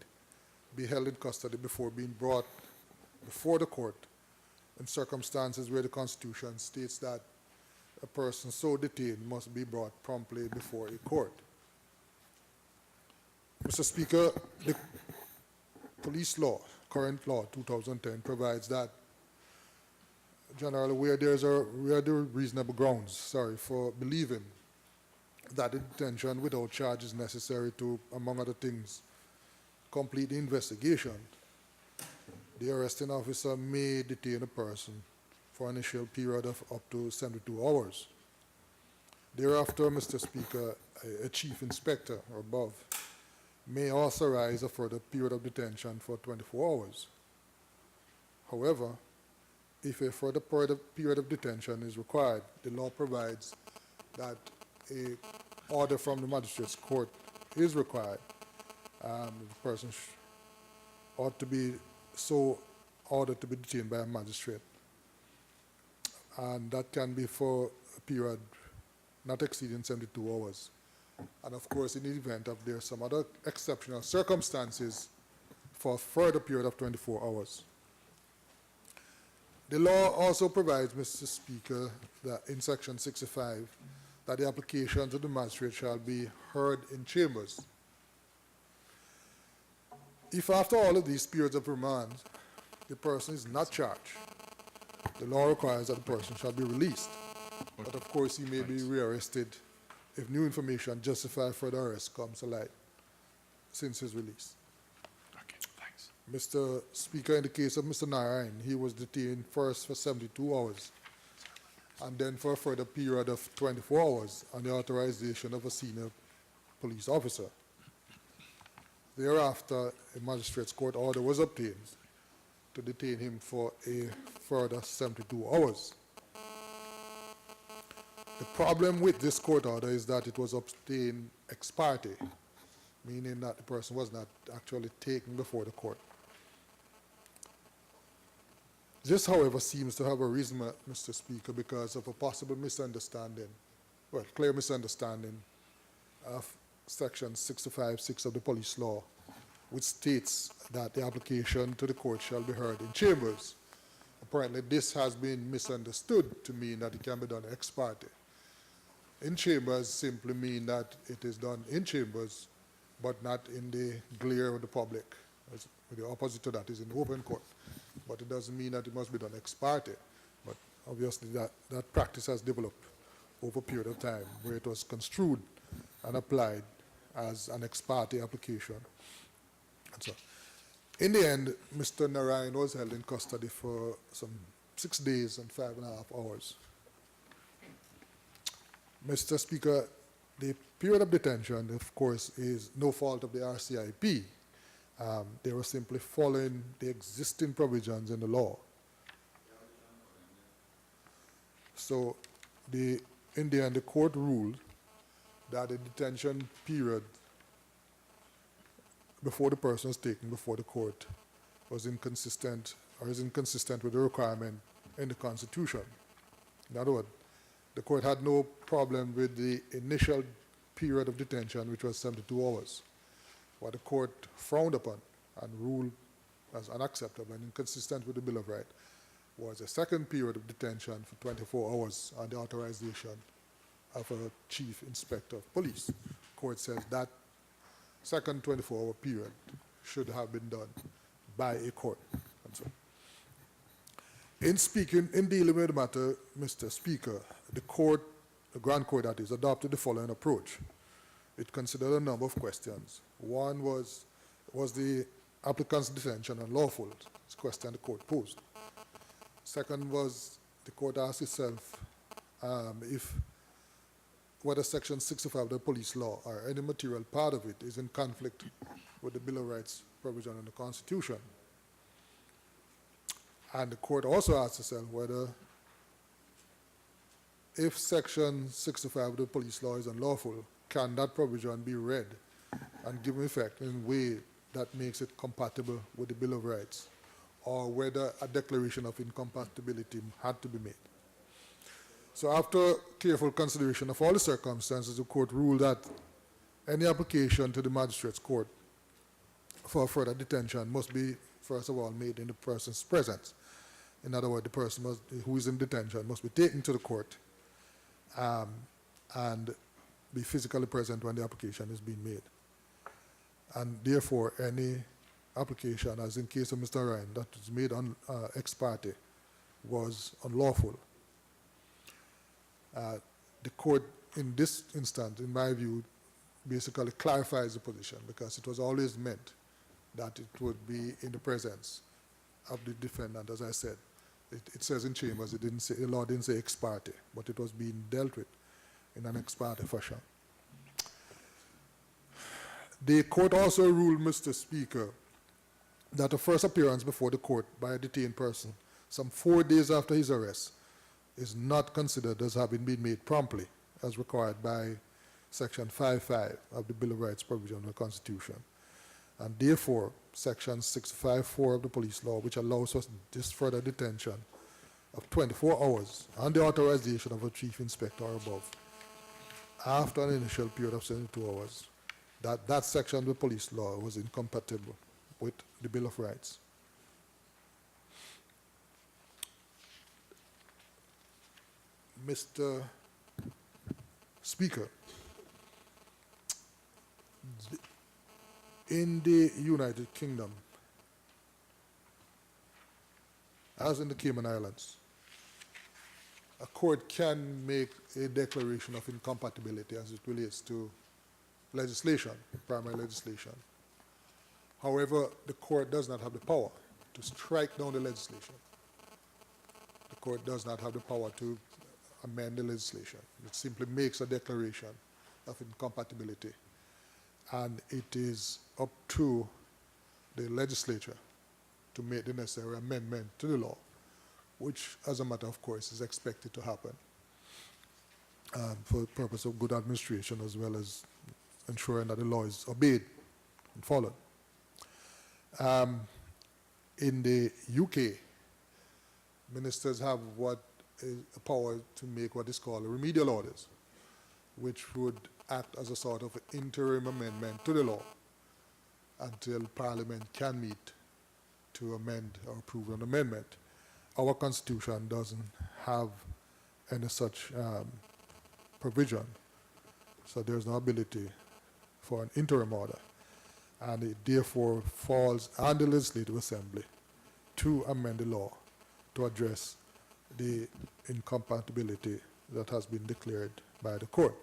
be held in custody before being brought before the court in circumstances where the Constitution states that a person so detained must be brought promptly before a court. Mr. Speaker, the police law, current law 2010, provides that generally where there are reasonable grounds, for believing that the detention without charge is necessary to, among other things, complete the investigation, the arresting officer may detain a person for an initial period of up to 72 hours. Thereafter, Mr. Speaker, a chief inspector or above may authorize a further period of detention for 24 hours. However, if a further period of detention is required, the law provides that a order from the magistrate's court is required. The person ought to be so ordered to be detained by a magistrate. And that can be for a period not exceeding 72 hours. And of course, in the event of there are some other exceptional circumstances, for a further period of 24 hours. The law also provides, Mr. Speaker, that in Section 65, that the application to the magistrate shall be heard in chambers. If after all of these periods of remand, the person is not charged, the law requires that the person shall be released. But of course, he may be rearrested if new information justifying further arrest comes to light since his release. Okay, thanks. Mr. Speaker, in the case of Mr. Narayan, he was detained first for 72 hours and then for a further period of 24 hours on the authorization of a senior police officer. Thereafter, a magistrate's court order was obtained to detain him for a further 72 hours. The problem with this court order is that it was obtained ex parte, meaning that the person was not actually taken before the court. This, however, seems to have arisen, Mr. Speaker, because of a possible misunderstanding, well, clear misunderstanding of Section 65(6) of the police law, which states that the application to the court shall be heard in chambers. Apparently, this has been misunderstood to mean that it can be done ex parte. In chambers simply mean that it is done in chambers, but not in the glare of the public. The opposite to that is in open court. But it doesn't mean that it must be done ex parte. But obviously that practice has developed over a period of time where it was construed and applied as an ex parte application. And so, in the end, Mr. Narayan was held in custody for some 6 days and 5.5 hours. Mr. Speaker, the period of detention, of course, is no fault of the RCIP. They were simply following the existing provisions in the law. So, in the end, the court ruled that the detention period before the person was taken before the court was inconsistent or is inconsistent with the requirement in the Constitution. In other words, the court had no problem with the initial period of detention, which was 72 hours. What the court frowned upon and ruled as unacceptable and inconsistent with the Bill of Rights was a second period of detention for 24 hours on the authorization of a chief inspector of police. The court says that second 24-hour period should have been done by a court. And so, in dealing with the matter, Mr. Speaker, the Grand Court that is, adopted the following approach. It considered a number of questions. One was the applicant's detention unlawful? It's a question the court posed. Second was the court asked itself whether Section 65 of the police law or any material part of it is in conflict with the Bill of Rights provision in the Constitution. And the court also asked itself whether if Section 65 of the police law is unlawful, can that provision be read and given effect in a way that makes it compatible with the Bill of Rights, or whether a declaration of incompatibility had to be made. So after careful consideration of all the circumstances, the court ruled that any application to the magistrate's court for further detention must be, first of all, made in the person's presence. In other words, the person who is in detention must be taken to the court and be physically present when the application is being made. And therefore, any application, as in case of Mr. Ryan, that was made on ex parte, was unlawful. The court, in this instance, in my view, basically clarifies the position, because it was always meant that it would be in the presence of the defendant. As I said, it says in chambers, the law didn't say ex parte, but it was being dealt with in an ex parte fashion. The court also ruled, Mr. Speaker, that a first appearance before the court by a detained person some 4 days after his arrest is not considered as having been made promptly, as required by Section 5.5 of the Bill of Rights provision of the Constitution. And therefore, Section 654 of the police law, which allows us this further detention of 24 hours on the authorization of a chief inspector or above, after an initial period of 72 hours, that section of the police law was incompatible with the Bill of Rights. Mr. Speaker, in the United Kingdom, as in the Cayman Islands, a court can make a declaration of incompatibility as it relates to legislation, primary legislation. However, the court does not have the power to strike down the legislation. The court does not have the power to amend the legislation. It simply makes a declaration of incompatibility. And it is up to the legislature to make the necessary amendment to the law, which, as a matter of course, is expected to happen for the purpose of good administration as well as ensuring that the law is obeyed and followed. In the UK, ministers have what is a power to make what is called remedial orders, which would act as a sort of interim amendment to the law until Parliament can meet to amend or approve an amendment. Our Constitution doesn't have any such provision, so there's no ability for an interim order, and it therefore falls on the Legislative Assembly to amend the law to address the incompatibility that has been declared by the court.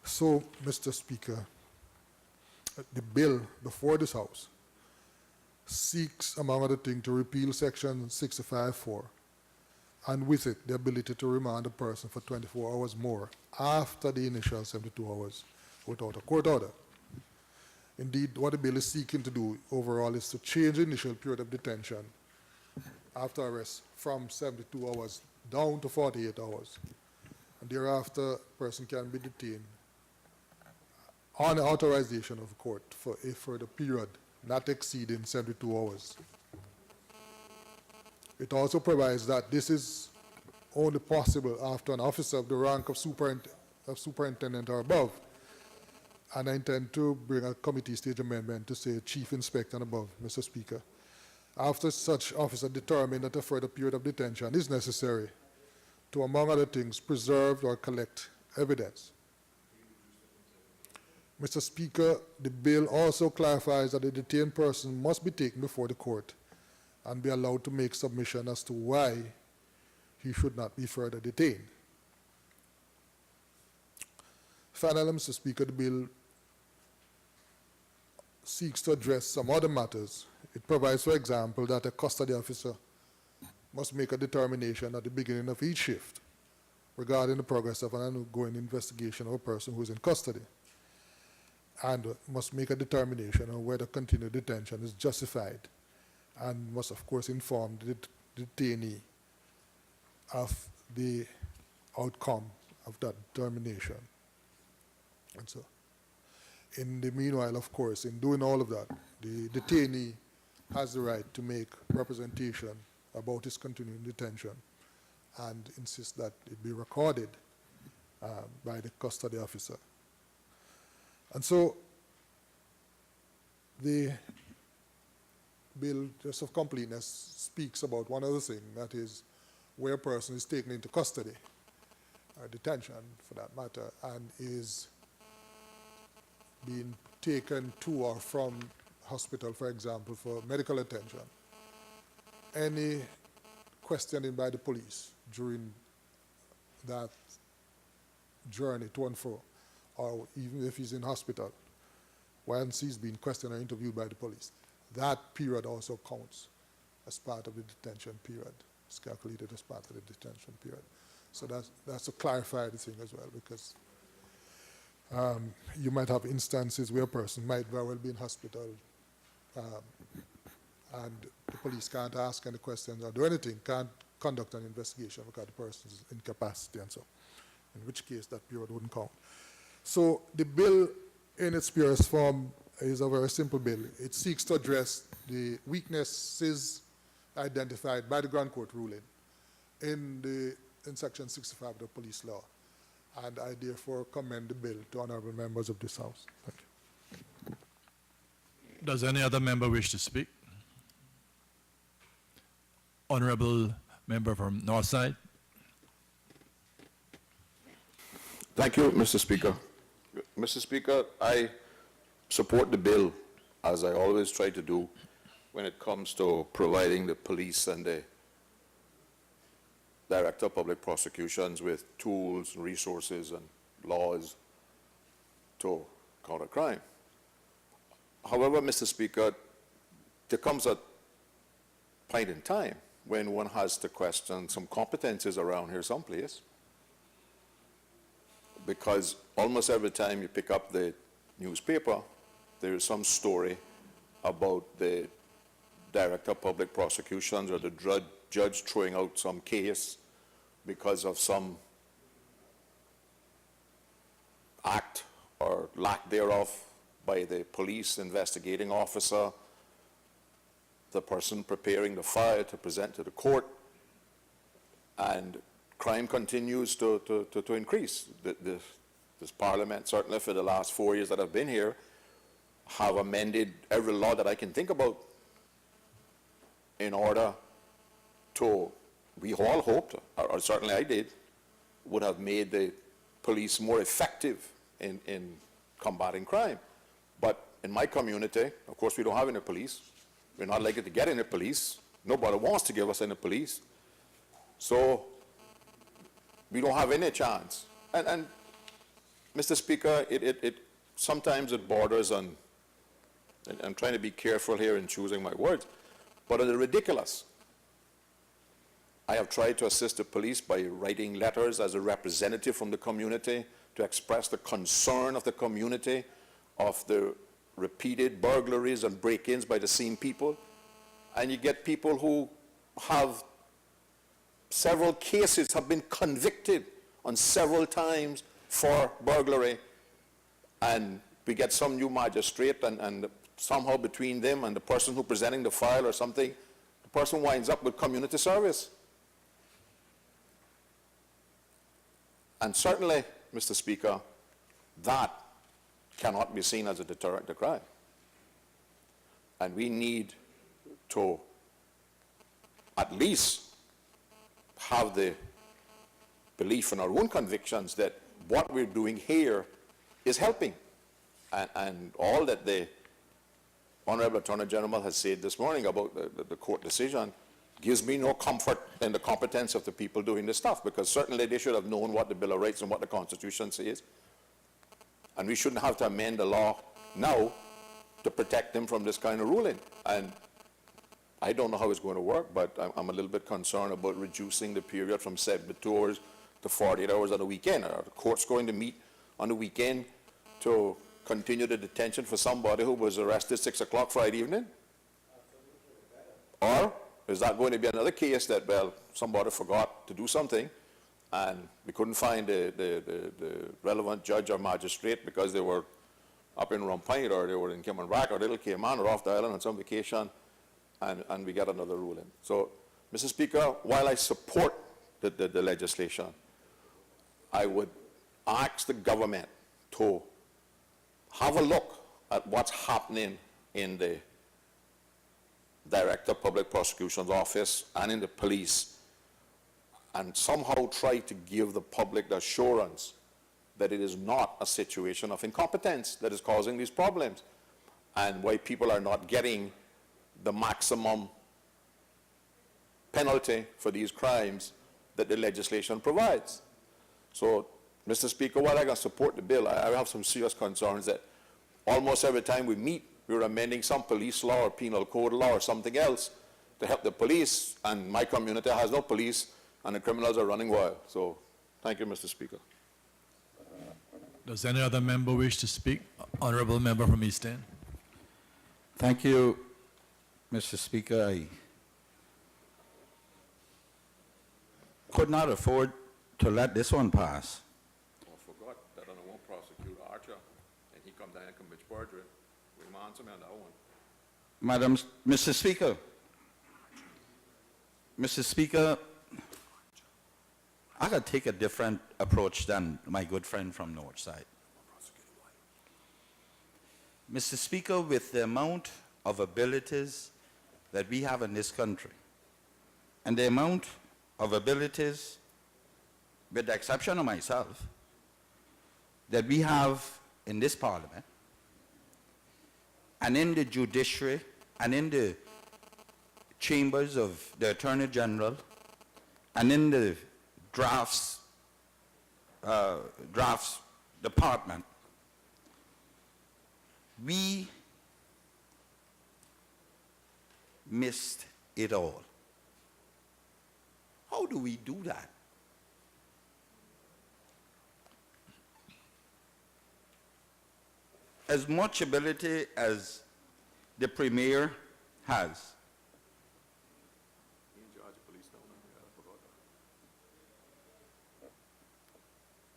So, Mr. Speaker, the bill before this House seeks, among other things, to repeal Section 65(4), and with it, the ability to remand a person for 24 hours more after the initial 72 hours without a court order. Indeed, what the bill is seeking to do overall is to change the initial period of detention after arrest from 72 hours down to 48 hours. And thereafter, a person can be detained on the authorization of the court for a further period not exceeding 72 hours. It also provides that this is only possible after an officer of the rank of superintendent or above, and I intend to bring a committee stage amendment to say chief inspector and above, Mr. Speaker. After such officer determined that a further period of detention is necessary to, among other things, preserve or collect evidence. Mr. Speaker, the bill also clarifies that the detained person must be taken before the court and be allowed to make submission as to why he should not be further detained. Finally, Mr. Speaker, the bill seeks to address some other matters. It provides, for example, that a custody officer must make a determination at the beginning of each shift regarding the progress of an ongoing investigation of a person who is in custody, and must make a determination on whether continued detention is justified, and must, of course, inform the detainee of the outcome of that determination. And so, in the meanwhile, of course, in doing all of that, the detainee has the right to make representation about his continuing detention and insist that it be recorded by the custody officer. And so, the bill, just of completeness, speaks about one other thing, that is where a person is taken into custody, or detention for that matter, and is being taken to or from hospital, for example, for medical attention. Any questioning by the police during that journey to and fro, or even if he's in hospital, once he's being questioned or interviewed by the police, that period also counts as part of the detention period. It's calculated as part of the detention period. So that's to clarify the thing as well, because you might have instances where a person might very well be in hospital and the police can't ask any questions or do anything, can't conduct an investigation because the person's incapacity and so, in which case that period wouldn't count. So the bill in its purest form is a very simple bill. It seeks to address the weaknesses identified by the Grand Court ruling in Section 65 of the police law. And I therefore commend the bill to honorable members of this House. Thank you. Does any other member wish to speak? Honorable member from Northside. Thank you, Mr. Speaker. Mr. Speaker, I support the bill, as I always try to do, when it comes to providing the police and the Director of Public Prosecutions with tools, resources, and laws to counter crime. However, Mr. Speaker, there comes a point in time when one has to question some competencies around here someplace, because almost every time you pick up the newspaper, there is some story about the Director of Public Prosecutions or the judge throwing out some case because of some act or lack thereof by the police investigating officer, the person preparing the file to present to the court, and crime continues to increase. This Parliament, certainly for the last 4 years that I've been here, have amended every law that I can think about in order to, we all hoped, or certainly I did, would have made the police more effective in combating crime. But in my community, of course, we don't have any police. We're not likely to get any police. Nobody wants to give us any police. So we don't have any chance. And Mr. Speaker, sometimes it borders on, and I'm trying to be careful here in choosing my words, but on the ridiculous. I have tried to assist the police by writing letters as a representative from the community to express the concern of the community of the repeated burglaries and break-ins by the same people. And you get people who have several cases, have been convicted on several times for burglary, and we get some new magistrate, and somehow between them and the person who presenting the file or something, the person winds up with community service. And certainly, Mr. Speaker, that cannot be seen as a deterrent to crime. And we need to at least have the belief in our own convictions that what we're doing here is helping. And all that the Honorable Attorney General has said this morning about the court decision gives me no comfort in the competence of the people doing this stuff, because certainly they should have known what the Bill of Rights and what the Constitution says. And we shouldn't have to amend the law now to protect them from this kind of ruling. And I don't know how it's going to work, but I'm a little bit concerned about reducing the period from 72 hours to 48 hours on the weekend. Are the courts going to meet on the weekend to continue the detention for somebody who was arrested 6 o'clock Friday evening? Or is that going to be another case that, well, somebody forgot to do something and we couldn't find the relevant judge or magistrate because they were up in Rumpine or they were in Cayman or Little Cayman or off the island on some vacation, and we got another ruling. So, Mr. Speaker, while I support the legislation, I would ask the government to have a look at what's happening in the Director of Public Prosecution's office and in the police, and somehow try to give the public the assurance that it is not a situation of incompetence that is causing these problems, and why people are not getting the maximum penalty for these crimes that the legislation provides. So, Mr. Speaker, while I can support the bill, I have some serious concerns that almost every time we meet, we're amending some police law or penal code law or something else to help the police, and my community has no police, and the criminals are running wild. So, thank you, Mr. Speaker. Does any other member wish to speak? Honorable member from East End. Thank you, Mr. Speaker. I could not afford to let this one pass. I forgot that I won't prosecute Archer, and he come down and commit perjury. We will answer me on that one. Mr. Speaker, I could take a different approach than my good friend from Northside. Mr. Speaker, with the amount of abilities that we have in this country, and the amount of abilities, with the exception of myself, that we have in this parliament and in the judiciary and in the chambers of the Attorney General and in the drafts department, we missed it all. How do we do that? As much ability as the Premier has,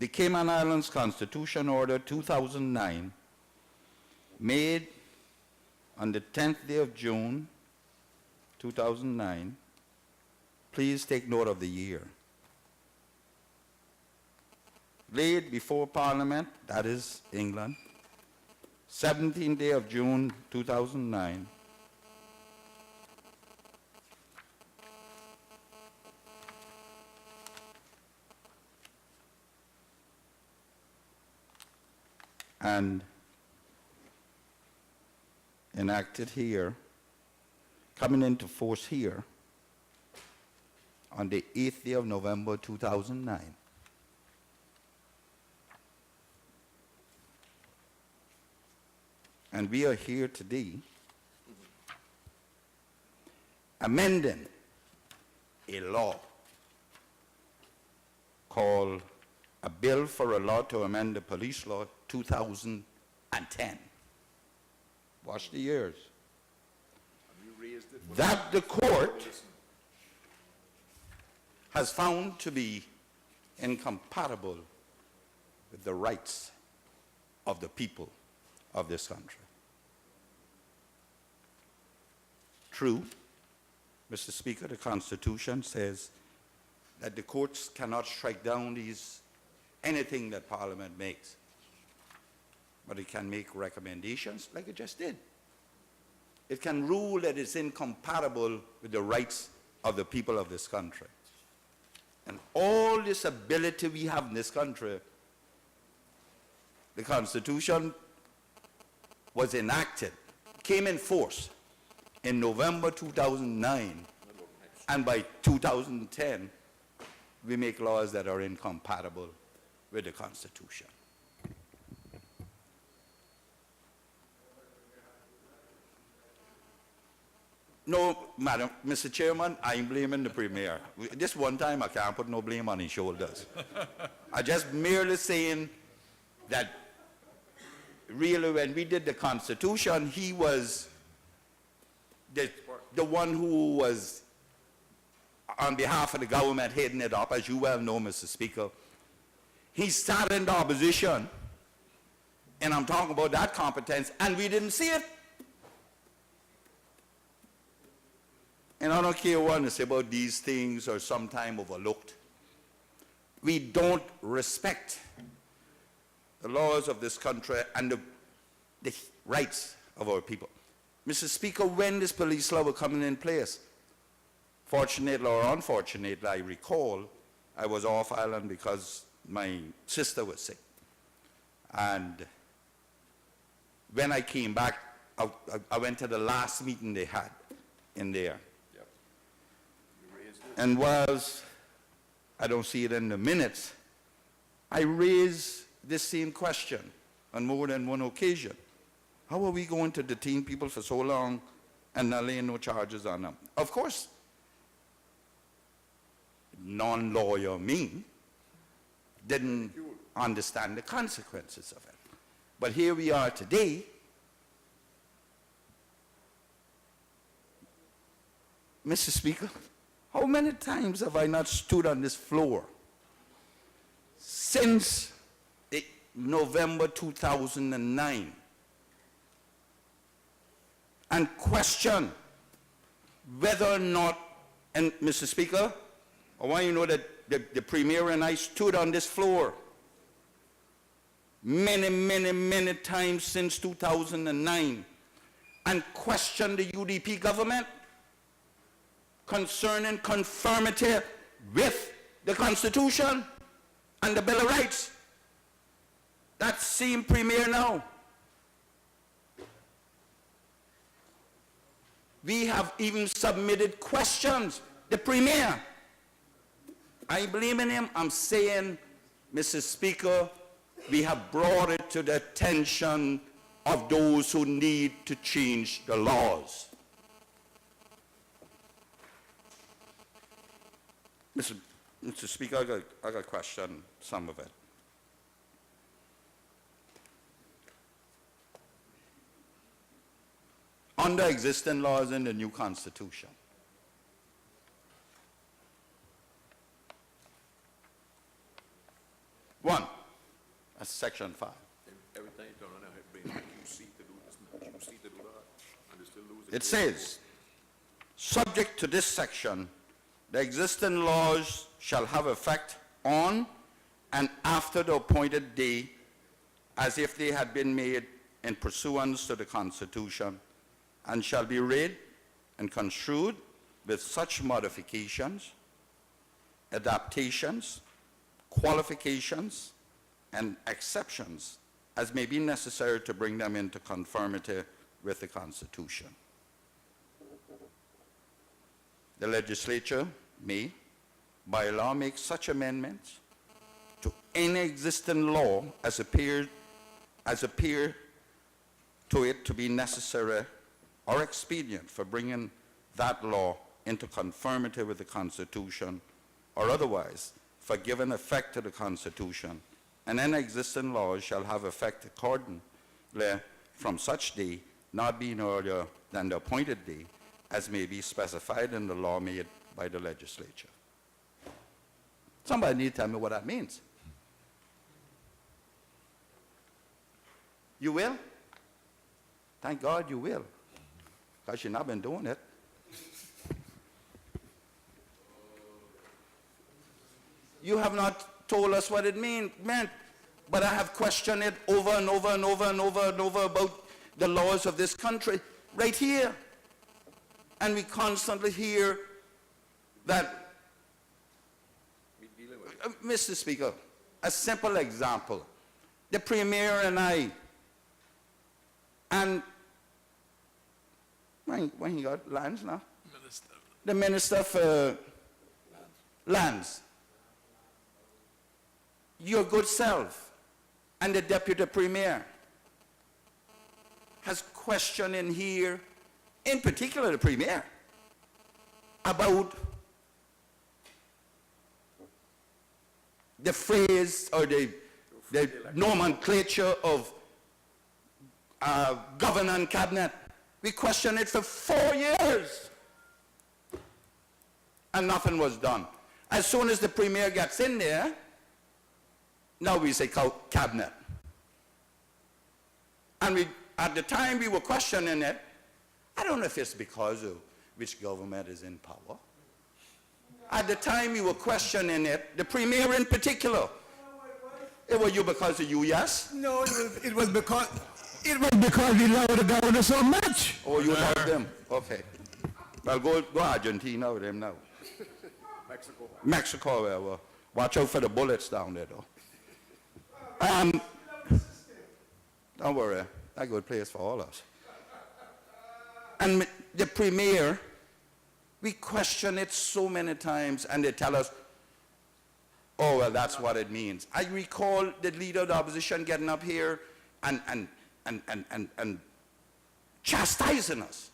the Cayman Islands Constitution Order 2009, made on the 10th day of June 2009, please take note of the year, laid before Parliament, that is England, 17th day of June 2009, and enacted here, coming into force here on the 8th day of November 2009. And we are here today amending a law called a bill for a law to amend the police law 2010. Watch the years. That the court has found to be incompatible with the rights of the people of this country. True, Mr. Speaker, the Constitution says that the courts cannot strike down anything that Parliament makes, but it can make recommendations like it just did. It can rule that it's incompatible with the rights of the people of this country. And all this ability we have in this country, the Constitution was enacted, came in force in November 2009, and by 2010, we make laws that are incompatible with the Constitution. No, Madam, Mr. Chairman, I'm blaming the Premier. This one time I can't put no blame on his shoulders. I just merely saying that really when we did the Constitution, he was the one who was on behalf of the government heading it up, as you well know, Mr. Speaker. He started in the opposition, and I'm talking about that competence, and we didn't see it. And I don't care what to say about these things or sometime overlooked. We don't respect the laws of this country and the rights of our people. Mr. Speaker, when this police law was coming in place, fortunately or unfortunately, I recall I was off island because my sister was sick. And when I came back, I went to the last meeting they had in there. Yep. And whilst I don't see it in the minutes, I raised this same question on more than one occasion. How are we going to detain people for so long and not lay no charges on them? Of course, non-lawyer me didn't understand the consequences of it. But here we are today, Mr. Speaker, how many times have I not stood on this floor since November 2009 and questioned whether or not, and Mr. Speaker, I want you to know that the Premier and I stood on this floor many times since 2009 and questioned the UDP government concerning conformity with the Constitution and the Bill of Rights. That same Premier now. We have even submitted questions. The Premier, I ain't blaming him, I'm saying, Mr. Speaker, we have brought it to the attention of those who need to change the laws. Mr. Speaker, I got a question, some of it. Under existing laws in the new Constitution, one, that's Section 5. Everything you turn on that, bring QC to do this, QC to do that, and they still lose It says, subject to this section, the existing laws shall have effect on and after the appointed day as if they had been made in pursuance to the Constitution, and shall be read and construed with such modifications, adaptations, qualifications, and exceptions as may be necessary to bring them into conformity with the Constitution. The legislature may, by law, make such amendments to any existing law as appear to it to be necessary or expedient for bringing that law into conformity with the Constitution, or otherwise for giving effect to the Constitution, and any existing laws shall have effect accordingly from such day, not being earlier than the appointed day, as may be specified in the law made by the legislature. Somebody need to tell me what that means. You will? Thank God you will, because you've not been doing it. You have not told us what it meant, but I have questioned it over and over and over and over and over about the laws of this country right here. And we constantly hear that, Mr. Speaker, a simple example. The Premier and I, and when he got lands now? The Minister for Lands. Your good self and the Deputy Premier has questioned in here, in particular the Premier, about the phrase or the nomenclature of governor and cabinet. We questioned it for 4 years, and nothing was done. As soon as the Premier gets in there, now we say cabinet. And at the time we were questioning it, I don't know if it's because of which government is in power. At the time we were questioning it, the Premier in particular. It was you because of you, yes? No, it was because we love the governor so much. Oh, you love them? Okay. Well, go Argentina with them now. Mexico, well, watch out for the bullets down there, though. Don't worry, that's a good place for all of us. And the Premier, we question it so many times, and they tell us, oh, well, that's what it means. I recall the leader of the opposition getting up here and chastising us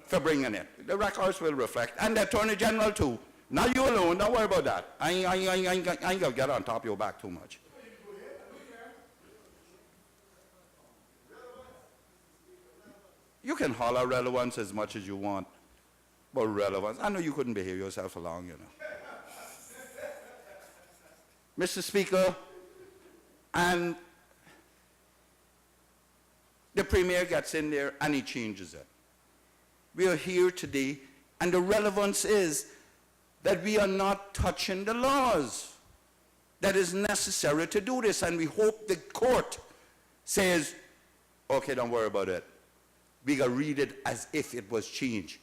for bringing it. The records will reflect, and the Attorney General too. Not you alone, don't worry about that. I ain't gonna get on top of your back too much. You can holler relevance as much as you want, but relevance, I know you couldn't behave yourself for long, you know. Mr. Speaker, and the Premier gets in there and he changes it. We are here today, and the relevance is that we are not touching the laws that is necessary to do this, and we hope the court says, okay, don't worry about it. We gotta read it as if it was changed.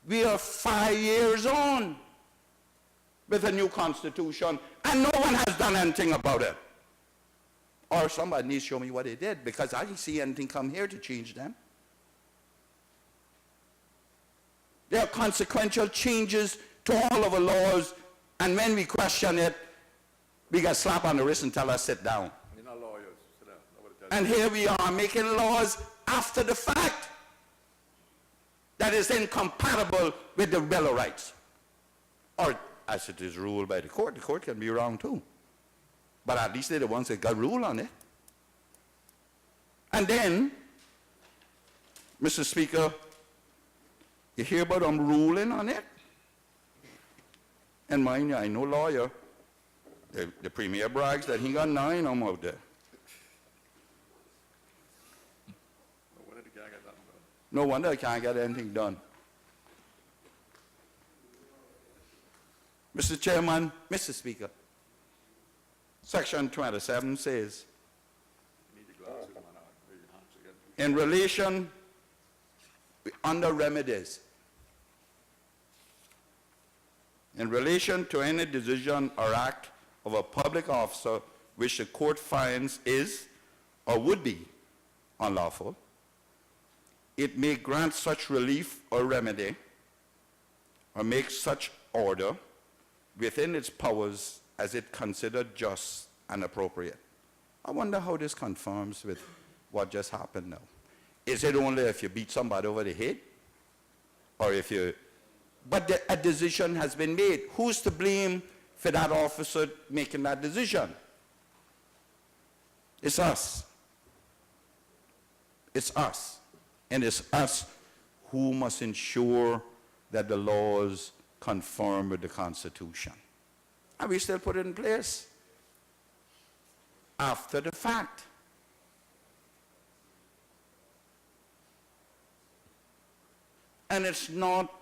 We are 5 years on with a new constitution, and no one has done anything about it. Or somebody needs to show me what they did, because I didn't see anything come here to change them. There are consequential changes to all of our laws, and when we question it, we get slapped on the wrist and tell us sit down. You're not lawyers. Sit down. Nobody tell And here we are making laws after the fact that is incompatible with the Bill of Rights. Or as it is ruled by the court can be wrong too. But at least they're the ones that got rule on it. And then, Mr. Speaker, you hear about them ruling on it? And mind you, I know lawyer. The Premier brags that he got 9 of them out there. No wonder the guy got nothing done. No wonder I can't get anything done. Mr. Chairman, Mr. Speaker, Section 27 says, You need your glasses, man. Your hands again. in relation, under remedies, in relation to any decision or act of a public officer which the court finds is or would be unlawful, it may grant such relief or remedy or make such order within its powers as it considered just and appropriate. I wonder how this conforms with what just happened now. Is it only if you beat somebody over the head? Or if you... But a decision has been made. Who's to blame for that officer making that decision? It's us. It's us. And it's us who must ensure that the laws conform with the Constitution. And we still put it in place after the fact. And it's not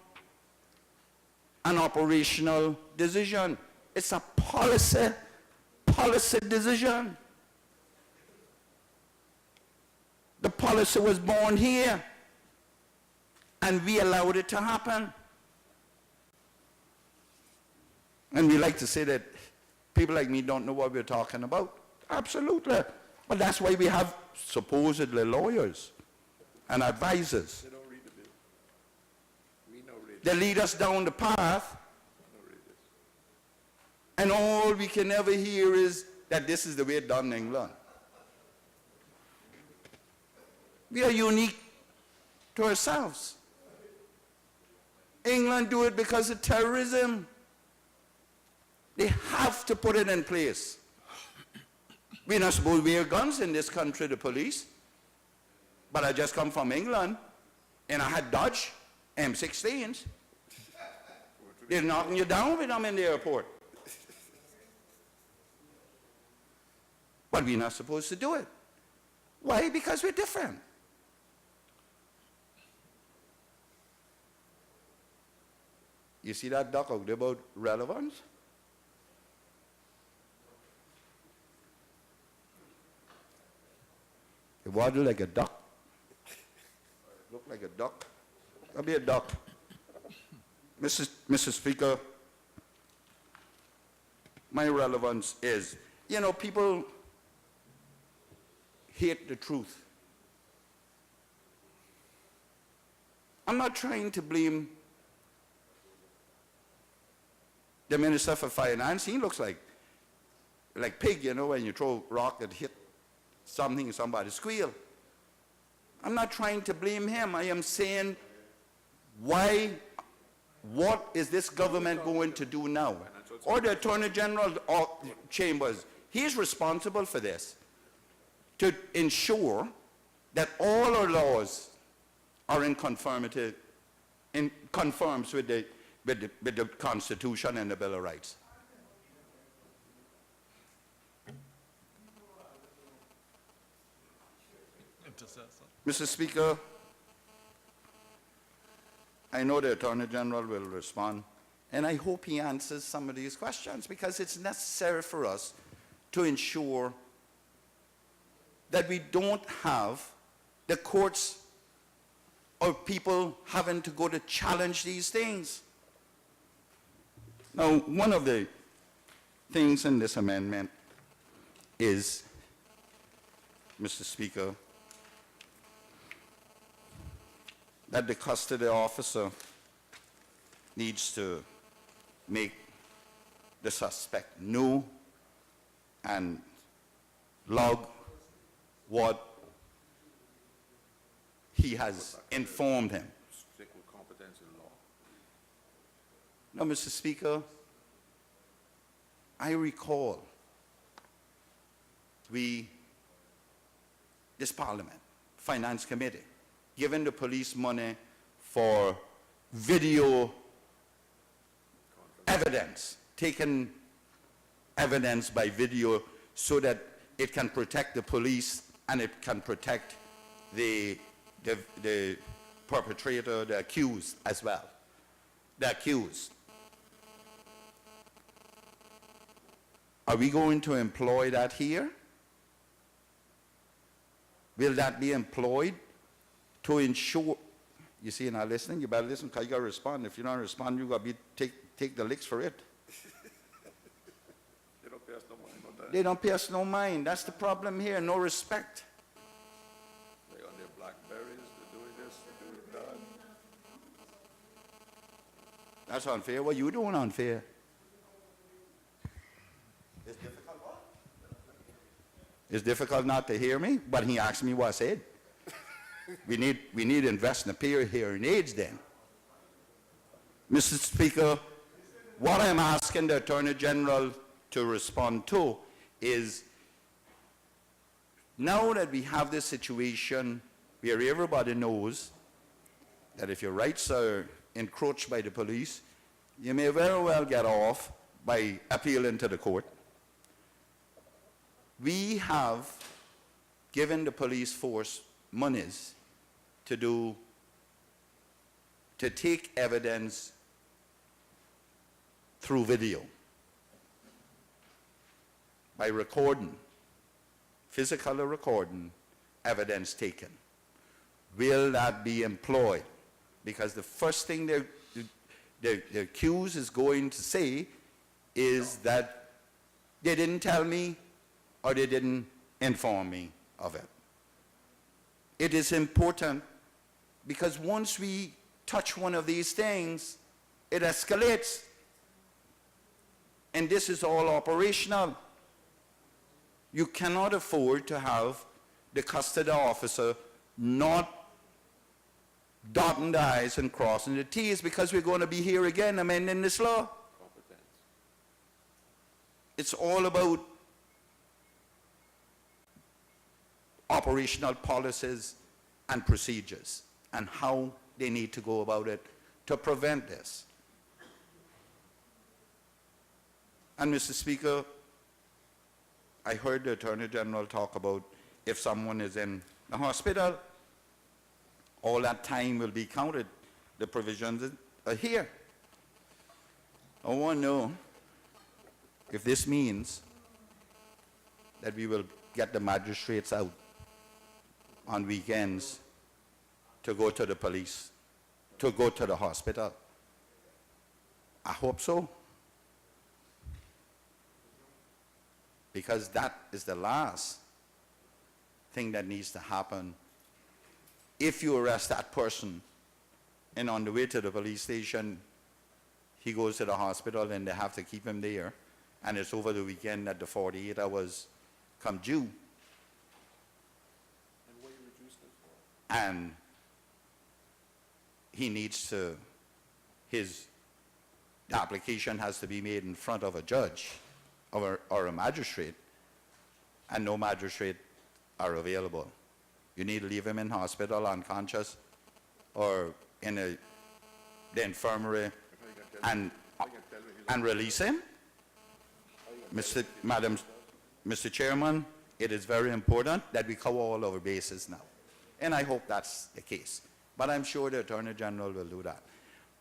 an operational decision. It's a policy decision. The policy was born here, and we allowed it to happen. And we like to say that people like me don't know what we're talking about. Absolutely. But that's why we have supposedly lawyers and advisors. They don't read the bill. We know read They lead us down the path, no read this. and all we can ever hear is that this is the way it's done in England. We are unique to ourselves. England do it because of terrorism. They have to put it in place. We're not supposed to wear guns in this country, the police. But I just come from England, and I had Dodge M16s. They're knocking you down with them in the airport. But we're not supposed to do it. Why? Because we're different. You see that duck out there about relevance? It waddled like a duck. Looked like a duck. I'll be a duck. Mr. Speaker, my relevance is, you know, people hate the truth. I'm not trying to blame the Minister for Finance. He looks like pig, you know, when you throw a rock that hit something, somebody squeal. I'm not trying to blame him. I am saying, what is this government going to do now? Or the Attorney General or Chambers, he's responsible for this, to ensure that all our laws are in conformity, conforms with the Constitution and the Bill of Rights. Mr. Speaker, I know the Attorney General will respond, and I hope he answers some of these questions, because it's necessary for us to ensure that we don't have the courts or people having to go to challenge these things. Now, one of the things in this amendment is, Mr. Speaker, that the custody officer needs to make the suspect know and log what he has informed him. Stick with competence in law. Now, Mr. Speaker, I recall this Parliament, Finance Committee, giving the police money for video evidence, taking evidence by video so that it can protect the police and it can protect the perpetrator, the accused as well. The accused. Are we going to employ that here? Will that be employed to ensure, you see, you're not listening, you better listen because you got to respond. If you don't respond, you got to take the licks for it. They don't pay us no money, no that. They don't pay us no mind. That's the problem here, no respect. They on their Blackberries, they're doing this, they're doing that. That's unfair. What you doing unfair? It's difficult not to hear me, but he asked me what I said. We need to invest in a pair of hearing aids then. Mr. Speaker, what I'm asking the Attorney General to respond to is, now that we have this situation where everybody knows that if your rights are encroached by the police, you may very well get off by appealing to the court. We have given the police force monies to take evidence through video by recording, physically recording evidence taken. Will that be employed? Because the first thing the accused is going to say is that they didn't tell me or they didn't inform me of it. It is important because once we touch one of these things, it escalates. And this is all operational. You cannot afford to have the custody officer not dotting the I's and crossing the T's, because we're going to be here again amending this law. Competence. It's all about operational policies and procedures and how they need to go about it to prevent this. And Mr. Speaker, I heard the Attorney General talk about if someone is in the hospital, all that time will be counted. The provisions are here. I want to know if this means that we will get the magistrates out on weekends to go to the police, to go to the hospital. I hope so. Because that is the last thing that needs to happen. If you arrest that person and on the way to the police station, he goes to the hospital and they have to keep him there, and it's over the weekend that the 48 hours come due. And he needs to, the application has to be made in front of a judge or a magistrate, and no magistrate are available. You need to leave him in hospital unconscious or in the infirmary and release him. Mr. Chairman, it is very important that we cover all our bases now. And I hope that's the case. But I'm sure the Attorney General will do that.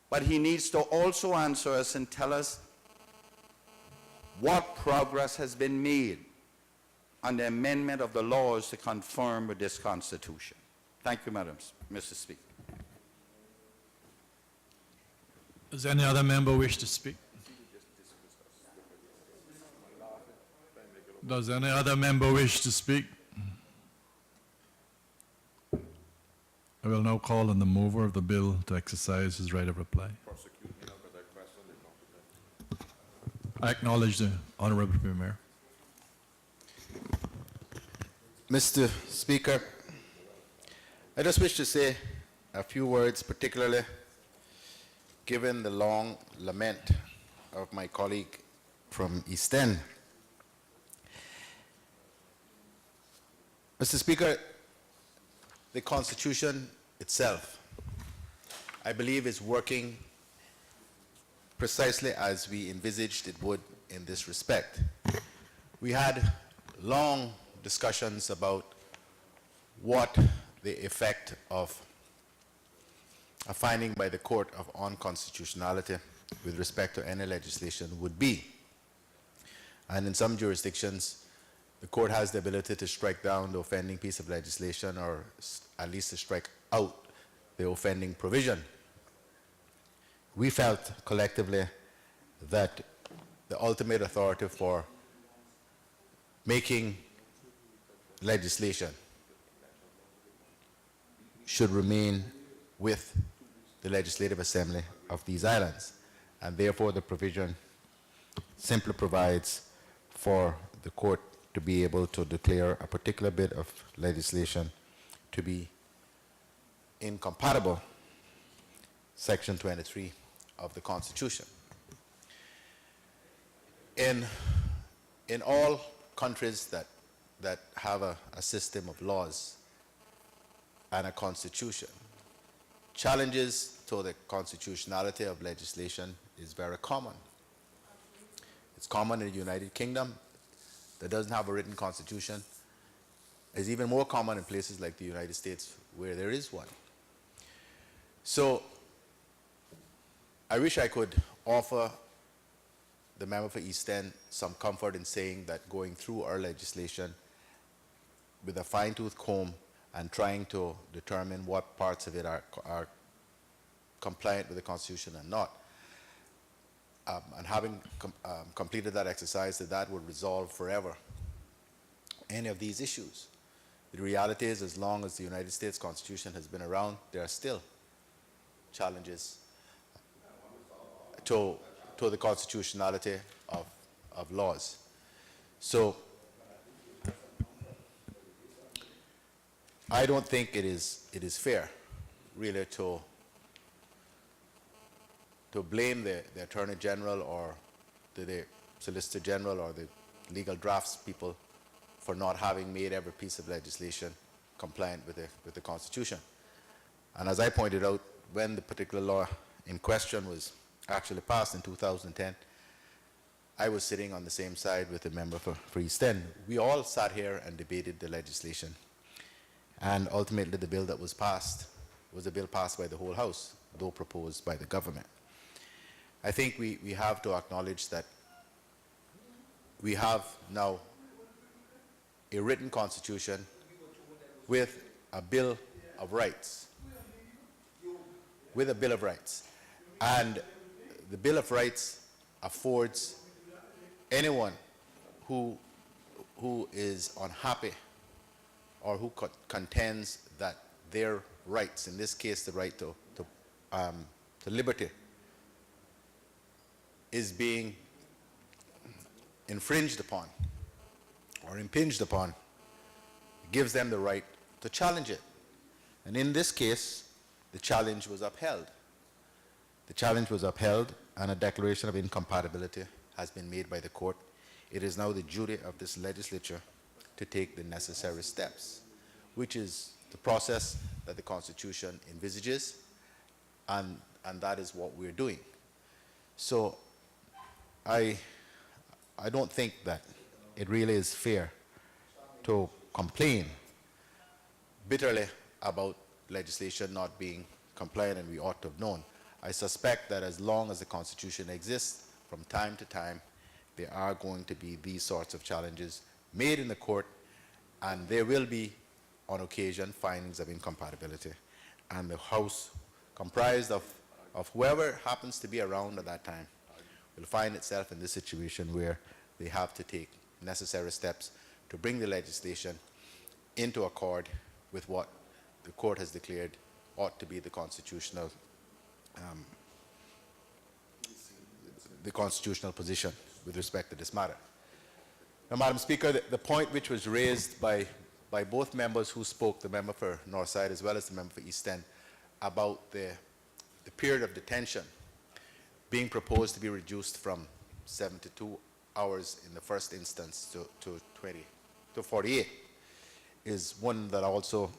But he needs to also answer us and tell us what progress has been made on the amendment of the laws to conform with this Constitution. Thank you, Mr. Speaker. Does any other member wish to speak? Does any other member wish to speak? I will now call on the mover of the bill to exercise his right of reply. I acknowledge the Honorable Premier. Mr. Speaker, I just wish to say a few words, particularly given the long lament of my colleague from East End. Mr. Speaker, the Constitution itself, I believe, is working precisely as we envisaged it would in this respect. We had long discussions about what the effect of a finding by the Court of Unconstitutionality with respect to any legislation would be. And in some jurisdictions, the court has the ability to strike down the offending piece of legislation, or at least to strike out the offending provision. We felt collectively that the ultimate authority for making legislation should remain with the Legislative Assembly of these islands, and therefore the provision simply provides for the court to be able to declare a particular bit of legislation to be incompatible, Section 23 of the Constitution. In all countries that have a system of laws and a constitution, challenges to the constitutionality of legislation is very common. It's common in the United Kingdom that doesn't have a written constitution. It's even more common in places like the United States where there is one. So I wish I could offer the member for East End some comfort in saying that going through our legislation with a fine-tooth comb and trying to determine what parts of it are compliant with the Constitution and not, and having completed that exercise, that would resolve forever any of these issues. The reality is, as long as the United States Constitution has been around, there are still challenges to the constitutionality of laws. So I don't think it is fair, really, to blame the Attorney General or the Solicitor General or the legal drafts people for not having made every piece of legislation compliant with the Constitution. And as I pointed out, when the particular law in question was actually passed in 2010, I was sitting on the same side with the member for East End. We all sat here and debated the legislation. And ultimately the bill that was passed was a bill passed by the whole House, though proposed by the government. I think we have to acknowledge that we have now a written constitution with a Bill of Rights. With a Bill of Rights. And the Bill of Rights affords anyone who is unhappy or who contends that their rights, in this case the right to liberty, is being infringed upon or impinged upon, gives them the right to challenge it. And in this case, the challenge was upheld. The challenge was upheld, and a declaration of incompatibility has been made by the court. It is now the duty of this legislature to take the necessary steps, which is the process that the Constitution envisages, and that is what we're doing. So I don't think that it really is fair to complain bitterly about legislation not being compliant, and we ought to have known. I suspect that as long as the Constitution exists, from time to time, there are going to be these sorts of challenges made in the court, and there will be, on occasion, findings of incompatibility. And the House, comprised of of whoever happens to be around at that time will find itself in this situation where they have to take necessary steps to bring the legislation into accord with what the court has declared ought to be the constitutional position with respect to this matter. Now, Madam Speaker, the point which was raised by both members who spoke, the member for Northside as well as the member for East End, about the period of detention being proposed to be reduced from 72 hours in the first instance to 48 is one that also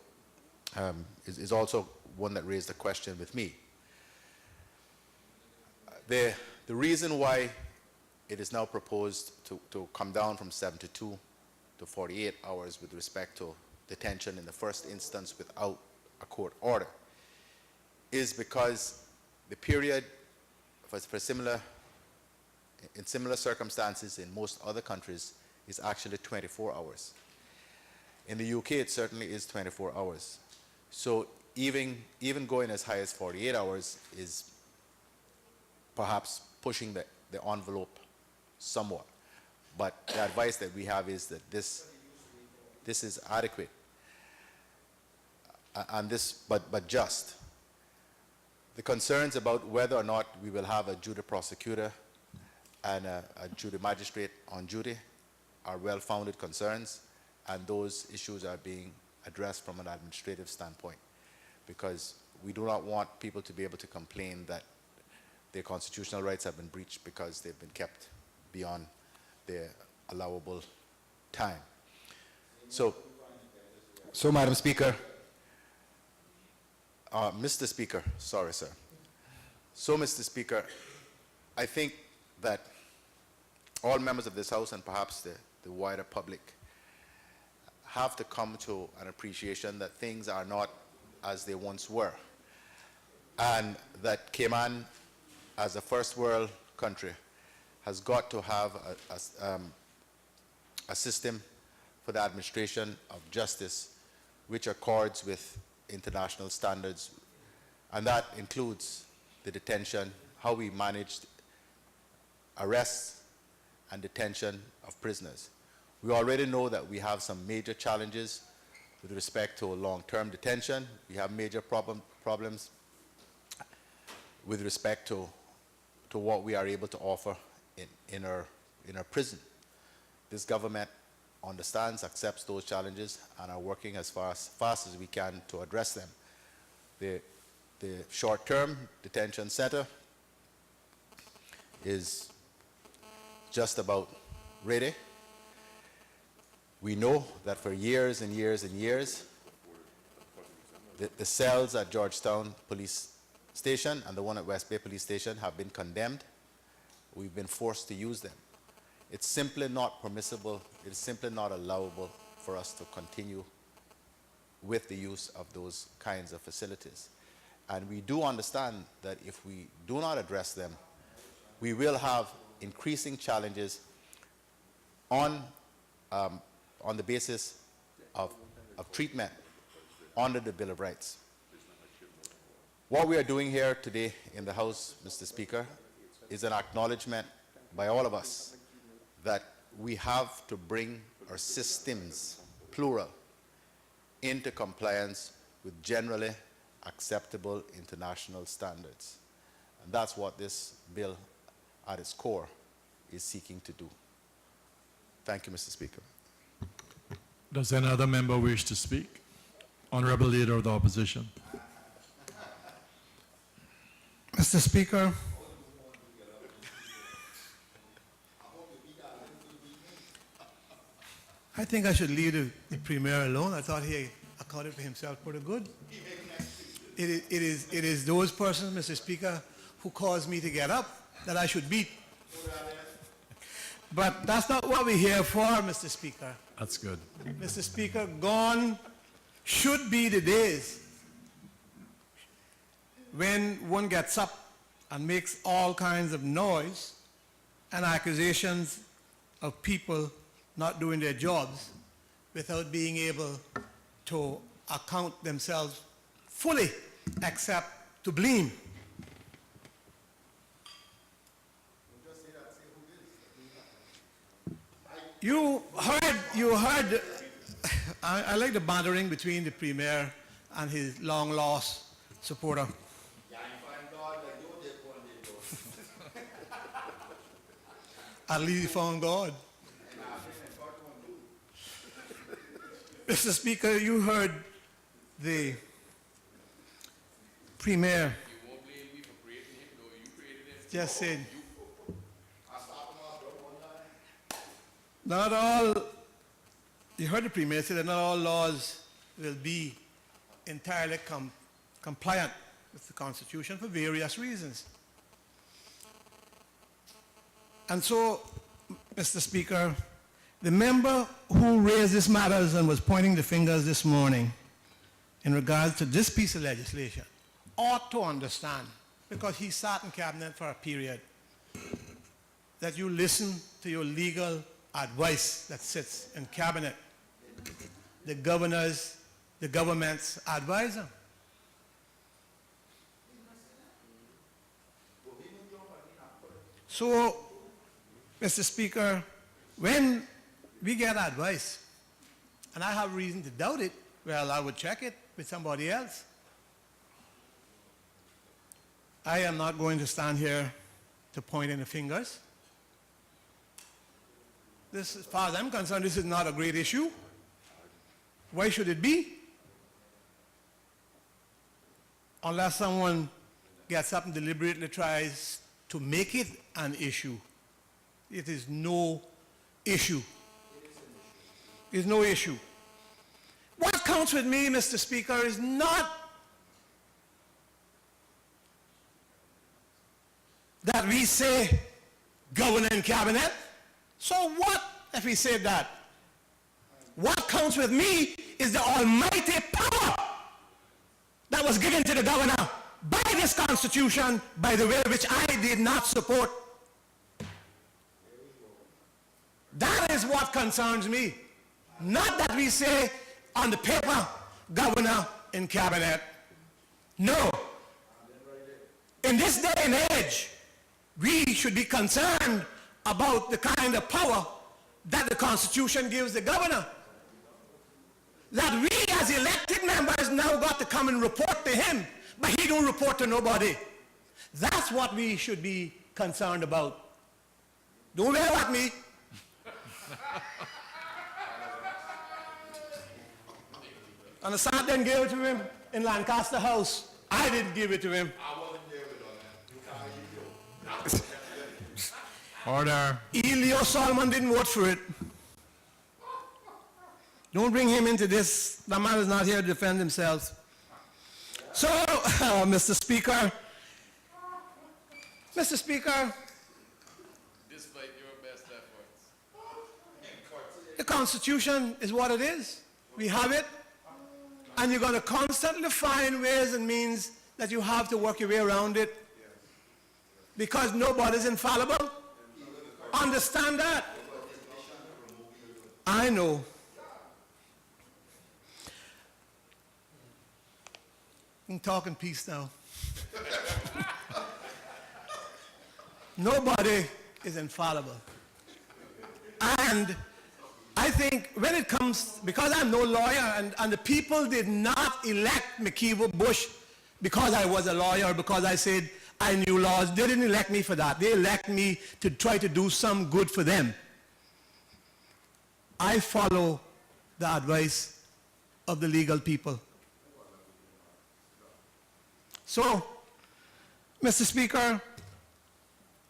is also one that raised a question with me. The reason why it is now proposed to come down from 72 to 48 hours with respect to detention in the first instance without a court order is because the period for similar circumstances in most other countries is actually 24 hours. In the UK, it certainly is 24 hours. So even going as high as 48 hours is perhaps pushing the envelope somewhat. But the advice that we have is that this is adequate, and but just. The concerns about whether or not we will have a duty prosecutor and a duty magistrate on duty are well-founded concerns, and those issues are being addressed from an administrative standpoint, because we do not want people to be able to complain that their constitutional rights have been breached because they've been kept beyond their allowable time. So Madam Speaker, Mr. Speaker, sorry, sir. So, Mr. Speaker, I think that all members of this House and perhaps the wider public have to come to an appreciation that things are not as they once were, and that Cayman, as a first world country, has got to have a system for the administration of justice which accords with international standards, and that includes the detention, how we manage arrests and detention of prisoners. We already know that we have some major challenges with respect to long-term detention. We have major problems with respect to what we are able to offer in our prison. This government understands, accepts those challenges, and are working as fast as we can to address them. The short-term detention center is just about ready. We know that for years and years and years, the cells at Georgetown Police Station and the one at West Bay Police Station have been condemned. We've been forced to use them. It's simply not permissible, it's simply not allowable for us to continue with the use of those kinds of facilities. And we do understand that if we do not address them, we will have increasing challenges on the basis of treatment under the Bill of Rights. What we are doing here today in the House, Mr. Speaker, is an acknowledgement by all of us that we have to bring our systems, plural, into compliance with generally acceptable international standards. And that's what this bill at its core is seeking to do. Thank you, Mr. Speaker. Does any other member wish to speak? Honorable Leader of the Opposition. Mr. Speaker, I think I should leave the Premier alone. I thought he accounted for himself pretty good. It is those persons, Mr. Speaker, who caused me to get up that I should beat. But that's not what we're here for, Mr. Speaker. That's good. Mr. Speaker, gone should be the days when one gets up and makes all kinds of noise and accusations of people not doing their jobs without being able to account themselves fully except to blame. You heard, I like the bantering between the Premier and his long-lost supporter. At least he found God. Mr. Speaker, you heard the Premier just said, not all, you heard the Premier say that not all laws will be entirely compliant with the Constitution for various reasons. And so, Mr. Speaker, the member who raised these matters and was pointing the fingers this morning in regards to this piece of legislation ought to understand, because he sat in cabinet for a period, that you listen to your legal advice that sits in cabinet, the government's advisor. So, Mr. Speaker, when we get advice, and I have reason to doubt it, well, I would check it with somebody else. I am not going to stand here to point any fingers. This, as far as I'm concerned, this is not a great issue. Why should it be? Unless someone gets up and deliberately tries to make it an issue. It is no issue. It is no issue. What counts with me, Mr. Speaker, is not that we say governor and cabinet. So what if we said that? What counts with me is the almighty power that was given to the governor by this Constitution, by the way, which I did not support. That is what concerns me. Not that we say on the paper, governor and cabinet. No. In this day and age, we should be concerned about the kind of power that the Constitution gives the governor. That we as elected members now got to come and report to him, but he don't report to nobody. That's what we should be concerned about. Don't yell at me. And the son didn't give it to him in Lancaster House. I didn't give it to him. I wasn't there with all that. You Order. Elio Solomon didn't vote for it. Don't bring him into this. The man is not here to defend himself. So, Mr. Speaker, Despite your best efforts. the Constitution is what it is. We have it. And you're going to constantly find ways and means that you have to work your way around it. Because nobody's infallible. Understand that. I know. We can talk in peace now. Nobody is infallible. And I think when it comes, because I'm no lawyer, and the people did not elect McKeever Bush because I was a lawyer, because I said I knew laws. They didn't elect me for that. They elect me to try to do some good for them. I follow the advice of the legal people. So, Mr. Speaker,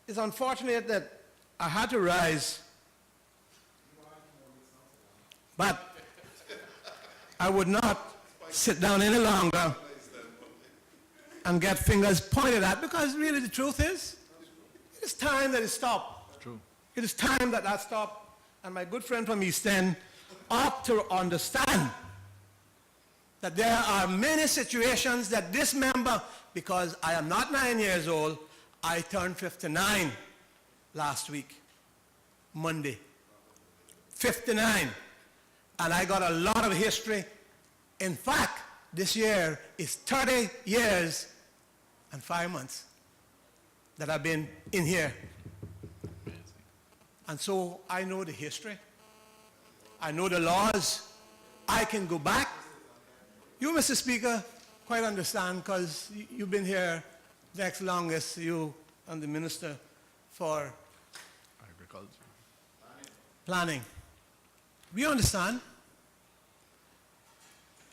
it's unfortunate that I had to rise, but I would not sit down any longer and get fingers pointed at, because really the truth is, it is time that it stopped. It's true. It is time that that stopped. And my good friend from East End ought to understand that there are many situations that this member, because I am not 9 years old, I turned 59 last week, Monday. 59. And I got a lot of history. In fact, this year is 30 years and 5 months that I've been in here. And so I know the history. I know the laws. I can go back. You, Mr. Speaker, quite understand because you've been here next longest, you and the Minister for Agriculture. Planning. We understand.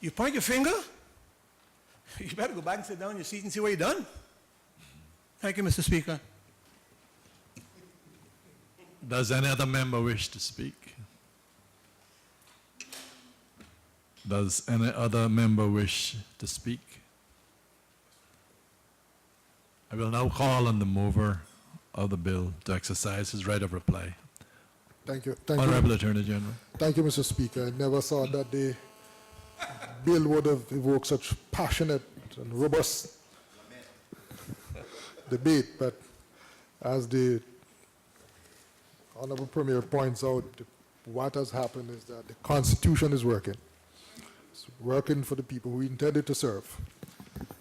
You point your finger, you better go back and sit down in your seat and see what you've done. Thank you, Mr. Speaker. Does any other member wish to speak? Does any other member wish to speak? I will now call on the mover of the bill to exercise his right of reply. Thank you. Thank you. Honorable Attorney General. Thank you, Mr. Speaker. I never thought that the bill would have evoked such passionate and robust debate, but as the Honorable Premier points out, what has happened is that the Constitution is working. It's working for the people who intended to serve.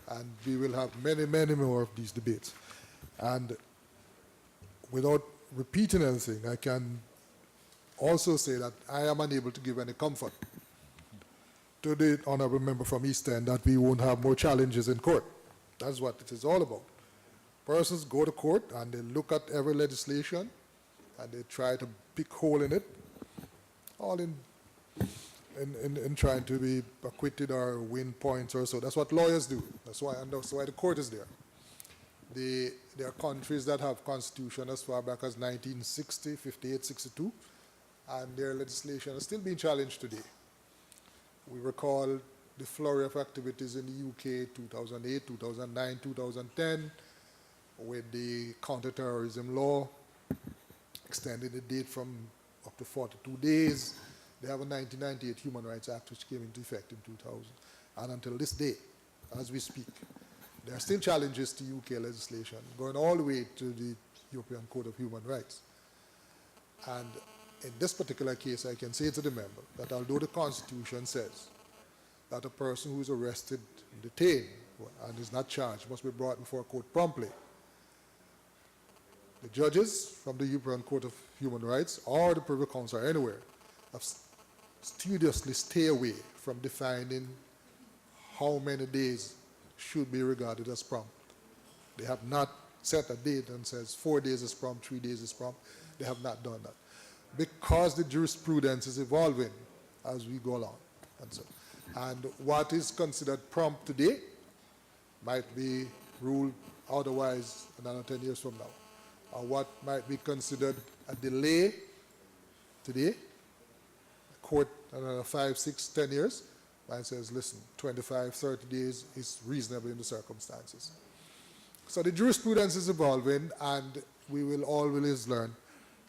And we will have many, many more of these debates. And without repeating anything, I can also say that I am unable to give any comfort to the honorable member from East End that we won't have more challenges in court. That's what it is all about. Persons go to court and they look at every legislation and they try to pick hole in it, all in trying to be acquitted or win points or so. That's what lawyers do. That's why the court is there. There are countries that have constitution as far back as 1960, 58, 62, and their legislation is still being challenged today. We recall the flurry of activities in the UK 2008, 2009, 2010 with the counter-terrorism law, extending the date from up to 42 days. They have a 1998 Human Rights Act which came into effect in 2000. And until this day, as we speak, there are still challenges to UK legislation, going all the way to the European Court of Human Rights. And in this particular case, I can say to the member that although the Constitution says that a person who is arrested, detained, and is not charged must be brought before a court promptly, the judges from the European Court of Human Rights or the Privy Council or anywhere have studiously stayed away from defining how many days should be regarded as prompt. They have not set a date and says 4 days is prompt, 3 days is prompt. They have not done that. Because the jurisprudence is evolving as we go along. And what is considered prompt today might be ruled otherwise another 10 years from now. Or what might be considered a delay today, court another 5, 6, 10 years, and says, listen, 25, 30 days is reasonable in the circumstances. So the jurisprudence is evolving, and we will always learn,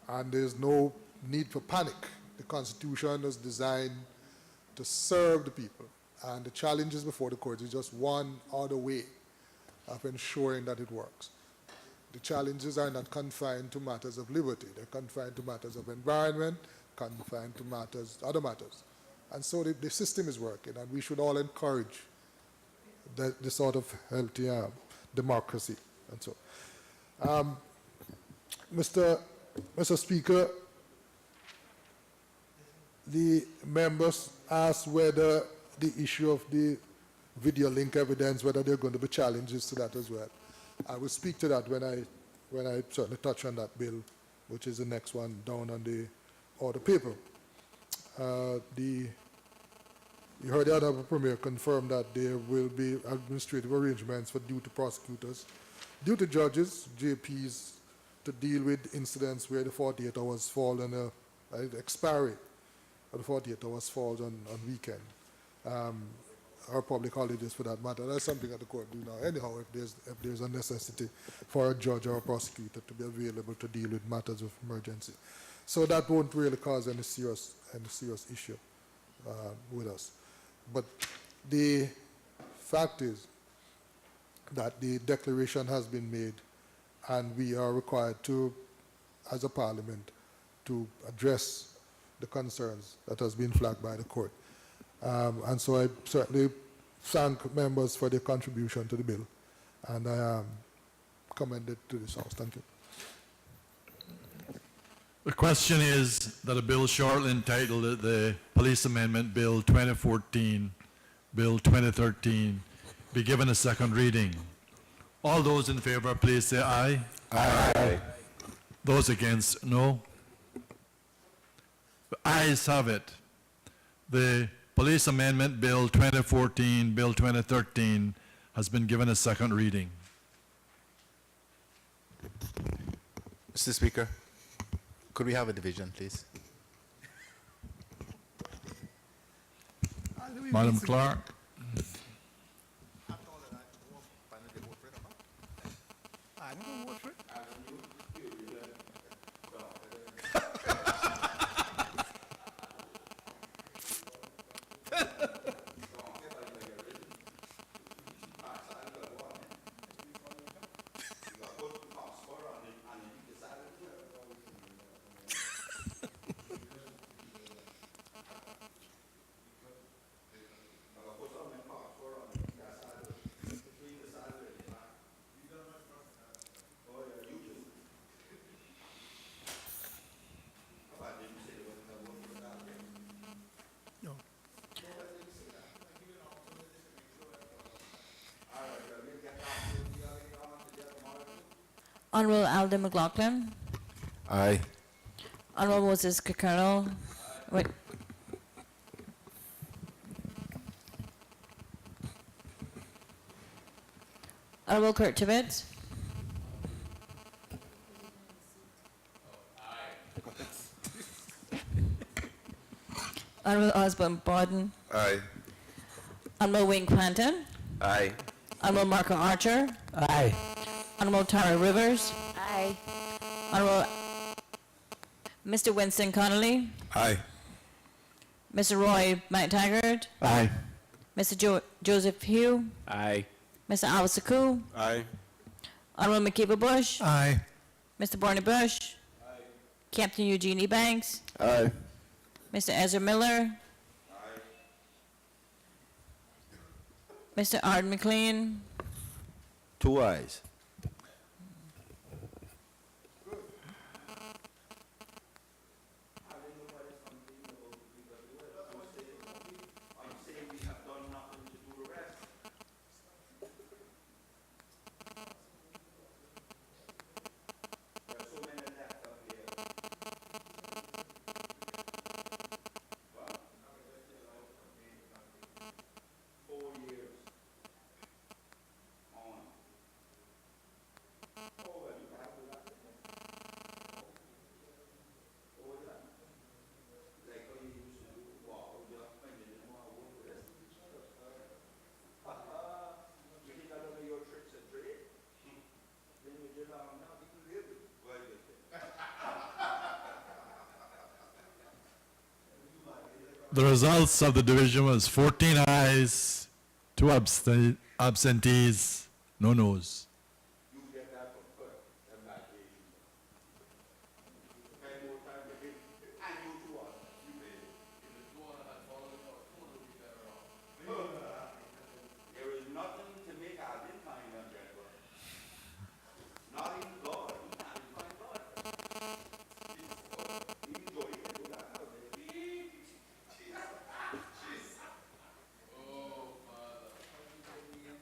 and there's no need for panic. The Constitution is designed to serve the people, and the challenges before the court is just one other way of ensuring that it works. The challenges are not confined to matters of liberty. They're confined to matters of environment, confined to other matters. And so the system is working, and we should all encourage the sort of healthy democracy. And so, Mr. Speaker, the members asked whether the issue of the video link evidence, whether there are going to be challenges to that as well. I will speak to that when I certainly touch on that bill, which is the next one down on the order paper. You heard the Honorable Premier confirm that there will be administrative arrangements for duty prosecutors, duty judges, JPs, to deal with incidents where the 48 hours fall on the expiry of the 48 hours falls on weekend. Or public holidays for that matter. That's something that the court do now. Anyhow, if there's a necessity for a judge or a prosecutor to be available to deal with matters of emergency. So that won't really cause any serious issue with us. But the fact is that the declaration has been made, and we are required to, as a parliament, to address the concerns that has been flagged by the court. And so I certainly thank members for their contribution to the bill, and I commend it to this House. Thank you. The question is that a bill shortly entitled the Police Amendment Bill 2014, Bill 2013, be given a second reading. All those in favor, please say aye. Aye. Those against, no. The ayes have it. The Police Amendment Bill 2014, Bill 2013 has been given a second reading. Mr. Speaker, could we have a division, please? Madam Clerk. Honorable Alden McLaughlin. Aye. Honorable Moses Colonel. Wait. Honorable Kurt Tibbetts. Honorable Osborne Borden. Aye. Honorable Wayne Clanton. Aye. Honorable Marco Archer. Aye. Honorable Tara Rivers. Aye. Honorable Mr. Winston Connolly. Aye. Mr. Roy McTaggart. Aye. Mr. Joseph Hugh. Aye. Mr. Al Saku. Aye. Honorable McKeever Bush. Aye. Mr. Barney Bush. Captain Eugenie Banks. Aye. Mr. Ezra Miller. Mr. Art McLean. 2 ayes. The results of the division was 14 ayes, 2 absentees, no noes.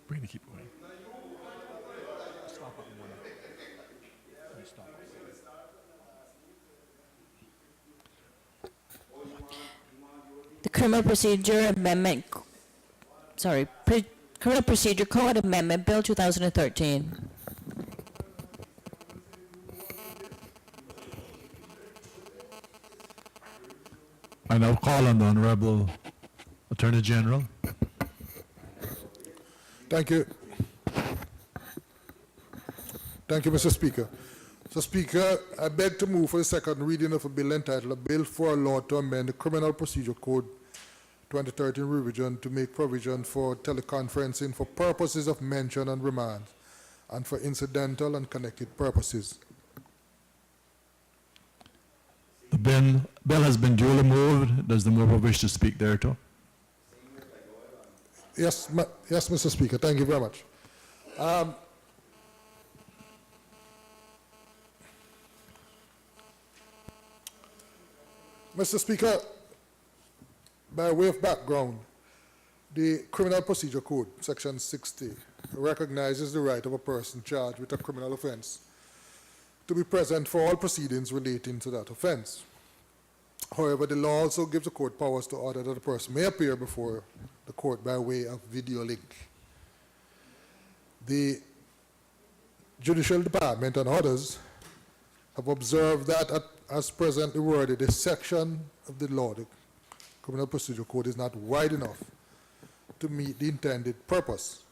We're going to keep going. The Criminal Procedure Amendment, Criminal Procedure Code Amendment Bill 2013. I now call on the Honorable Attorney General. Thank you. Thank you, Mr. Speaker. Mr. Speaker, I beg to move for the second reading of a bill entitled A Bill for a Law to Amend the Criminal Procedure Code 2013 revision to make provision for teleconferencing for purposes of mention and remand and for incidental and connected purposes. The bill has been duly moved. Does the mover wish to speak thereto? Yes, yes, Mr. Speaker. Thank you very much. Mr. Speaker, by way of background, the Criminal Procedure Code, Section 60, recognizes the right of a person charged with a criminal offense to be present for all proceedings relating to that offense. However, the law also gives the court powers to order that a person may appear before the court by way of video link. The Judicial Department and others have observed that as presently worded, this section of the law, the Criminal Procedure Code, is not wide enough to meet the intended purpose.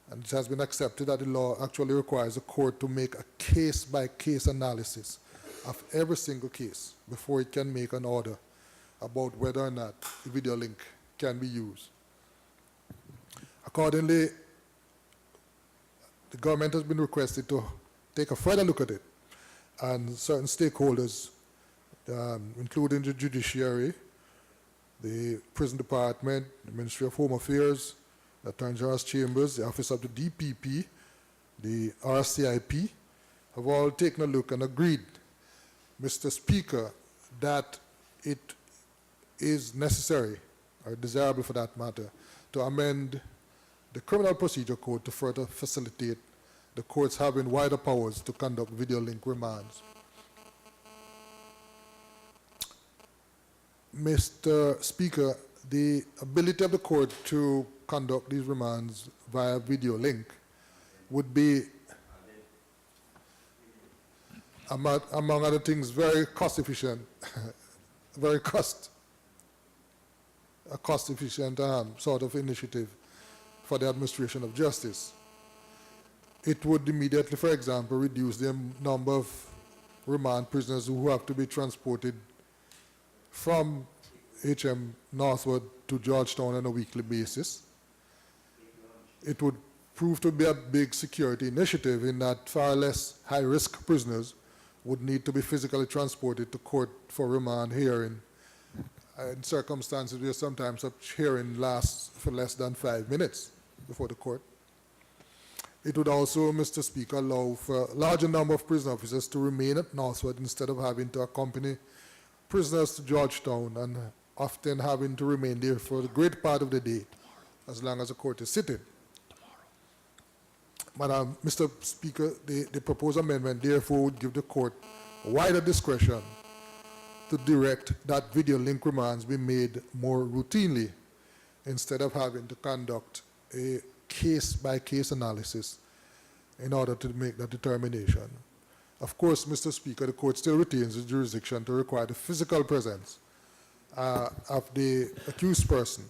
And it has been accepted that the law actually requires the court to make a case-by-case analysis of every single case before it can make an order about whether or not the video link can be used. Accordingly, the government has been requested to take a further look at it, and certain stakeholders, including the judiciary, the prison department, the Ministry of Home Affairs, the Attorney General's Chambers, the Office of the DPP, the RCIP, have all taken a look and agreed, Mr. Speaker, that it is necessary, or desirable for that matter, to amend the Criminal Procedure Code to further facilitate the courts having wider powers to conduct video link remands. Mr. Speaker, the ability of the court to conduct these remands via video link would be, among other things, very cost efficient, a cost efficient sort of initiative for the administration of justice. It would immediately, for example, reduce the number of remand prisoners who have to be transported from HM northward to Georgetown on a weekly basis. It would prove to be a big security initiative in that far less high-risk prisoners would need to be physically transported to court for remand hearing in circumstances where sometimes such hearing lasts for less than 5 minutes before the court. It would also, Mr. Speaker, allow for a larger number of prison officers to remain at Northwood instead of having to accompany prisoners to Georgetown and often having to remain there for the great part of the day, as long as the court is sitting. Madam, Mr. Speaker, the proposed amendment therefore would give the court wider discretion to direct that video link remands be made more routinely instead of having to conduct a case-by-case analysis in order to make that determination. Of course, Mr. Speaker, the court still retains the jurisdiction to require the physical presence of the accused person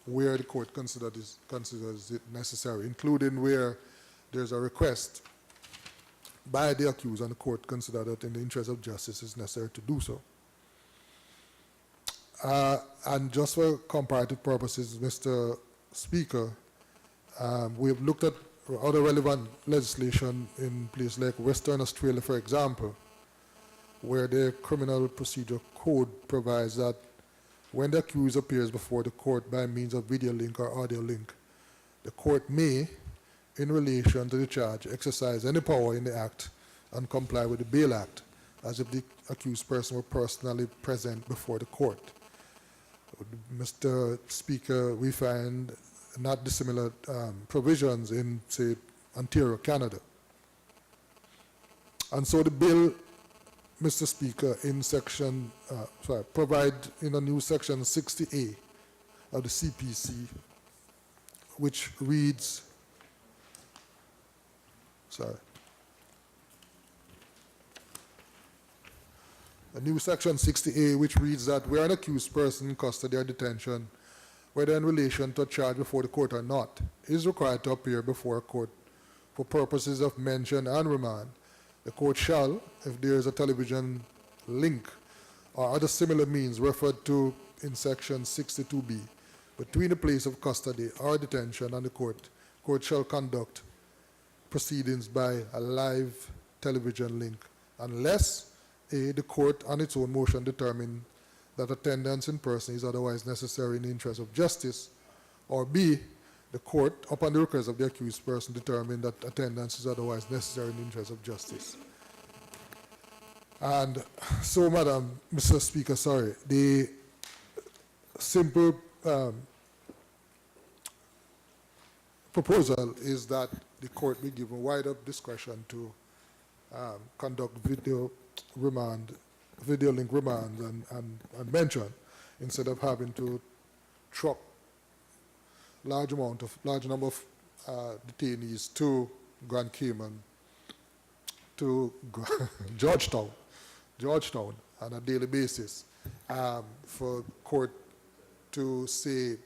where the court considers it necessary, including where there's a request by the accused and the court considers that in the interest of justice it's necessary to do so. And just for comparative purposes, Mr. Speaker, we have looked at other relevant legislation in places like Western Australia, for example, where the Criminal Procedure Code provides that when the accused appears before the court by means of video link or audio link, the court may, in relation to the charge, exercise any power in the act and comply with the Bail Act, as if the accused person were personally present before the court. Mr. Speaker, we find not dissimilar provisions in, say, Ontario, Canada. And so the bill, Mr. Speaker, in section, provide in a new section 60A of the CPC, which reads, a new section 60A, which reads that where an accused person in custody or detention, whether in relation to a charge before the court or not, is required to appear before a court for purposes of mention and remand, the court shall, if there is a television link or other similar means referred to in section 62B, between the place of custody or detention and the court shall conduct proceedings by a live television link, unless A, the court on its own motion determine that attendance in person is otherwise necessary in the interest of justice, or B, the court, upon the request of the accused person, determine that attendance is otherwise necessary in the interest of justice. And so, Mr. Speaker, sorry, the simple proposal is that the court be given wider discretion to conduct video link remand and mention, instead of having to truck large number of detainees to Grand Cayman, to Georgetown on a daily basis, for court to say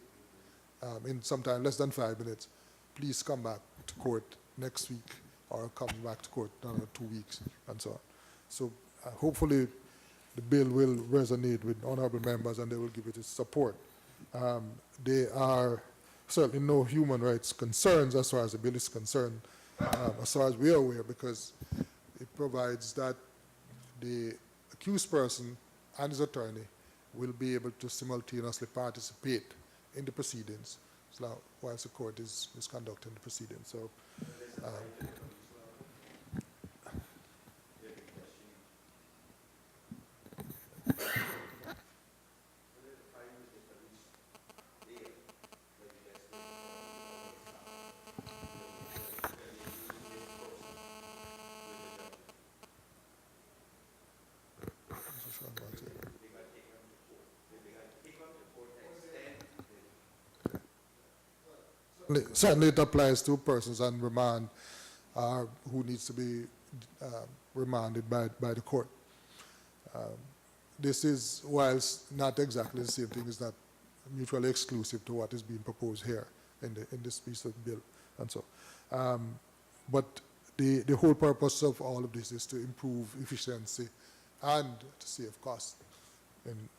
in sometime less than 5 minutes, please come back to court next week, or come back to court in another 2 weeks, and so on. So hopefully the bill will resonate with honorable members and they will give it its support. There are certainly no human rights concerns as far as the bill is concerned, as far as we are aware, because it provides that the accused person and his attorney will be able to simultaneously participate in the proceedings whilst the court is conducting the proceedings. So, certainly it applies to persons on remand who needs to be remanded by the court. This is, whilst not exactly the same thing, is not mutually exclusive to what is being proposed here in this piece of bill, and so. But the whole purpose of all of this is to improve efficiency and to save costs in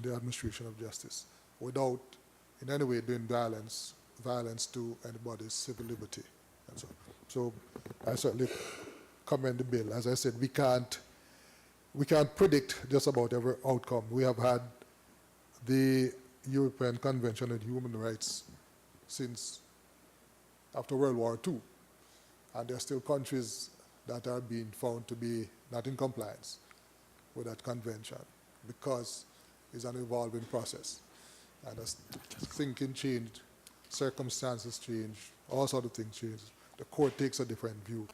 the administration of justice, without in any way doing violence to anybody's civil liberty, and so. So I certainly commend the bill. As I said, we can't predict just about every outcome. We have had the European Convention on Human Rights since after World War II, and there are still countries that are being found to be not in compliance with that convention, because it's an evolving process. And as thinking changed, circumstances change, all sorts of things change. The court takes a different view.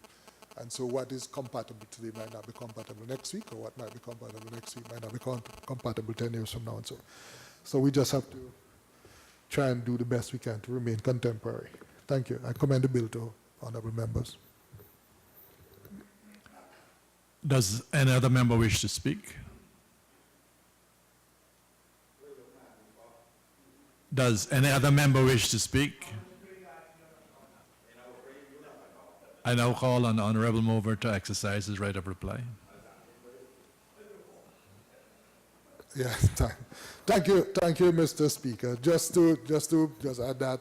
And so what is compatible today might not be compatible next week, or what might be compatible next week might not be compatible 10 years from now. And so we just have to try and do the best we can to remain contemporary. Thank you. I commend the bill to honorable members. Does any other member wish to speak? Does any other member wish to speak? I now call on the honorable mover to exercise his right of reply. Yeah, thank you, Mr. Speaker. Just to add that,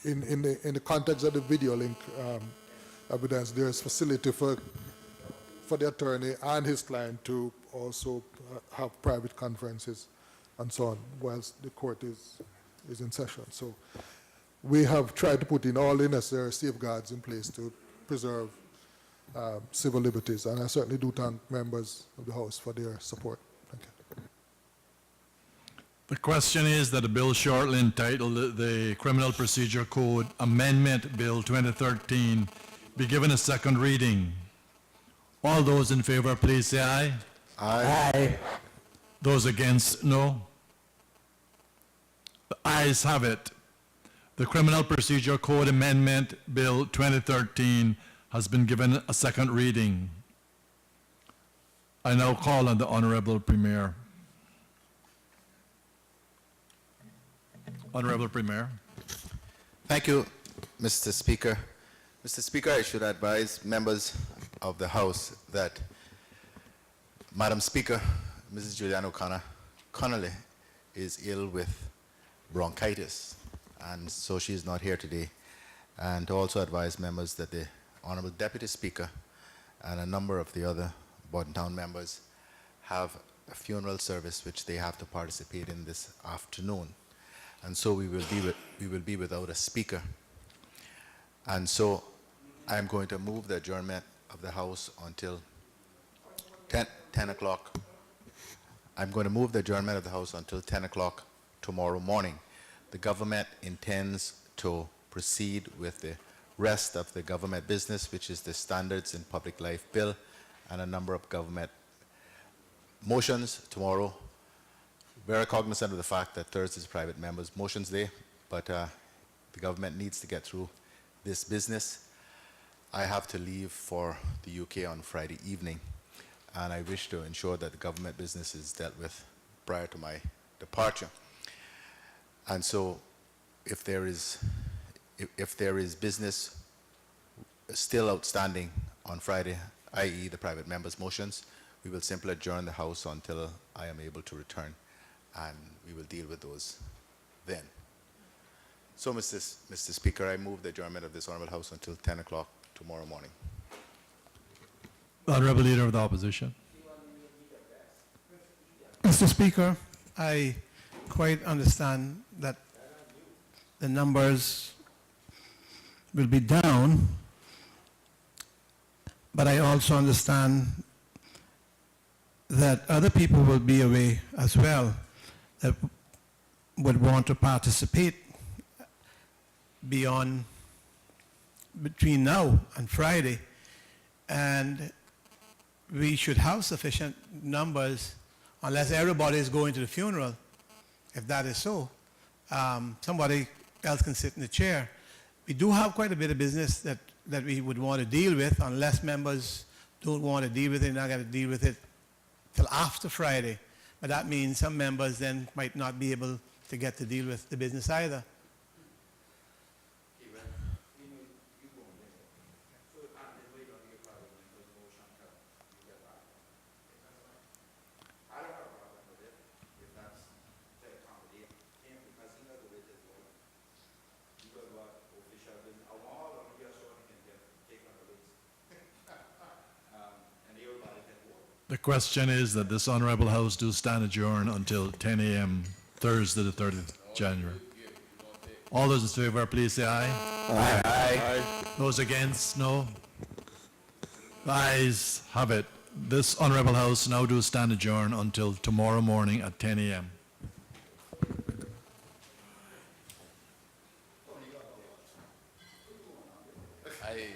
in the context of the video link evidence, there is facility for the attorney and his client to also have private conferences and so on whilst the court is in session. So we have tried to put in all the necessary safeguards in place to preserve civil liberties, and I certainly do thank members of the House for their support. Thank you. The question is that a bill shortly entitled the Criminal Procedure Code Amendment Bill 2013 be given a second reading. All those in favor, please say aye. Aye. Those against, no. The ayes have it. The Criminal Procedure Code Amendment Bill 2013 has been given a second reading. I now call on the Honorable Premier. Honorable Premier. Thank you, Mr. Speaker. Mr. Speaker, I should advise members of the House that Madam Speaker, Mrs. Juliana Connolly, is ill with bronchitis, and so she is not here today. And to also advise members that the Honorable Deputy Speaker and a number of the other Bordentown members have a funeral service which they have to participate in this afternoon. And so we will be without a speaker. And so I'm going to move the adjournment of the House until 10. 10 o'clock. I'm going to move the adjournment of the House until 10 o'clock tomorrow morning. The government intends to proceed with the rest of the government business, which is the Standards in Public Life Bill and a number of government motions tomorrow. Very cognizant of the fact that Thursday is private members' motions day, but the government needs to get through this business. I have to leave for the UK on Friday evening, and I wish to ensure that the government business is dealt with prior to my departure. And so if there is business still outstanding on Friday, i.e. the private members' motions, we will simply adjourn the House until I am able to return, and we will deal with those then. So, Mr. Speaker, I move the adjournment of this Honourable House until 10 o'clock tomorrow morning. Honorable Leader of the Opposition. Mr. Speaker, I quite understand that the numbers will be down, but I also understand that other people will be away as well that would want to participate between now and Friday, and we should have sufficient numbers unless everybody is going to the funeral. If that is so, somebody else can sit in the chair. We do have quite a bit of business that we would want to deal with. Unless members don't want to deal with it, they're not going to deal with it till after Friday. But that means some members then might not be able to get to deal with the business either. The question is that this Honourable House do stand adjourned until 10 a.m. Thursday, the 30th January. All those in favour, please say aye. Aye. Aye. Those against, no. The ayes have it. This Honourable House now do stand adjourned until tomorrow morning at 10 a.m. Aye.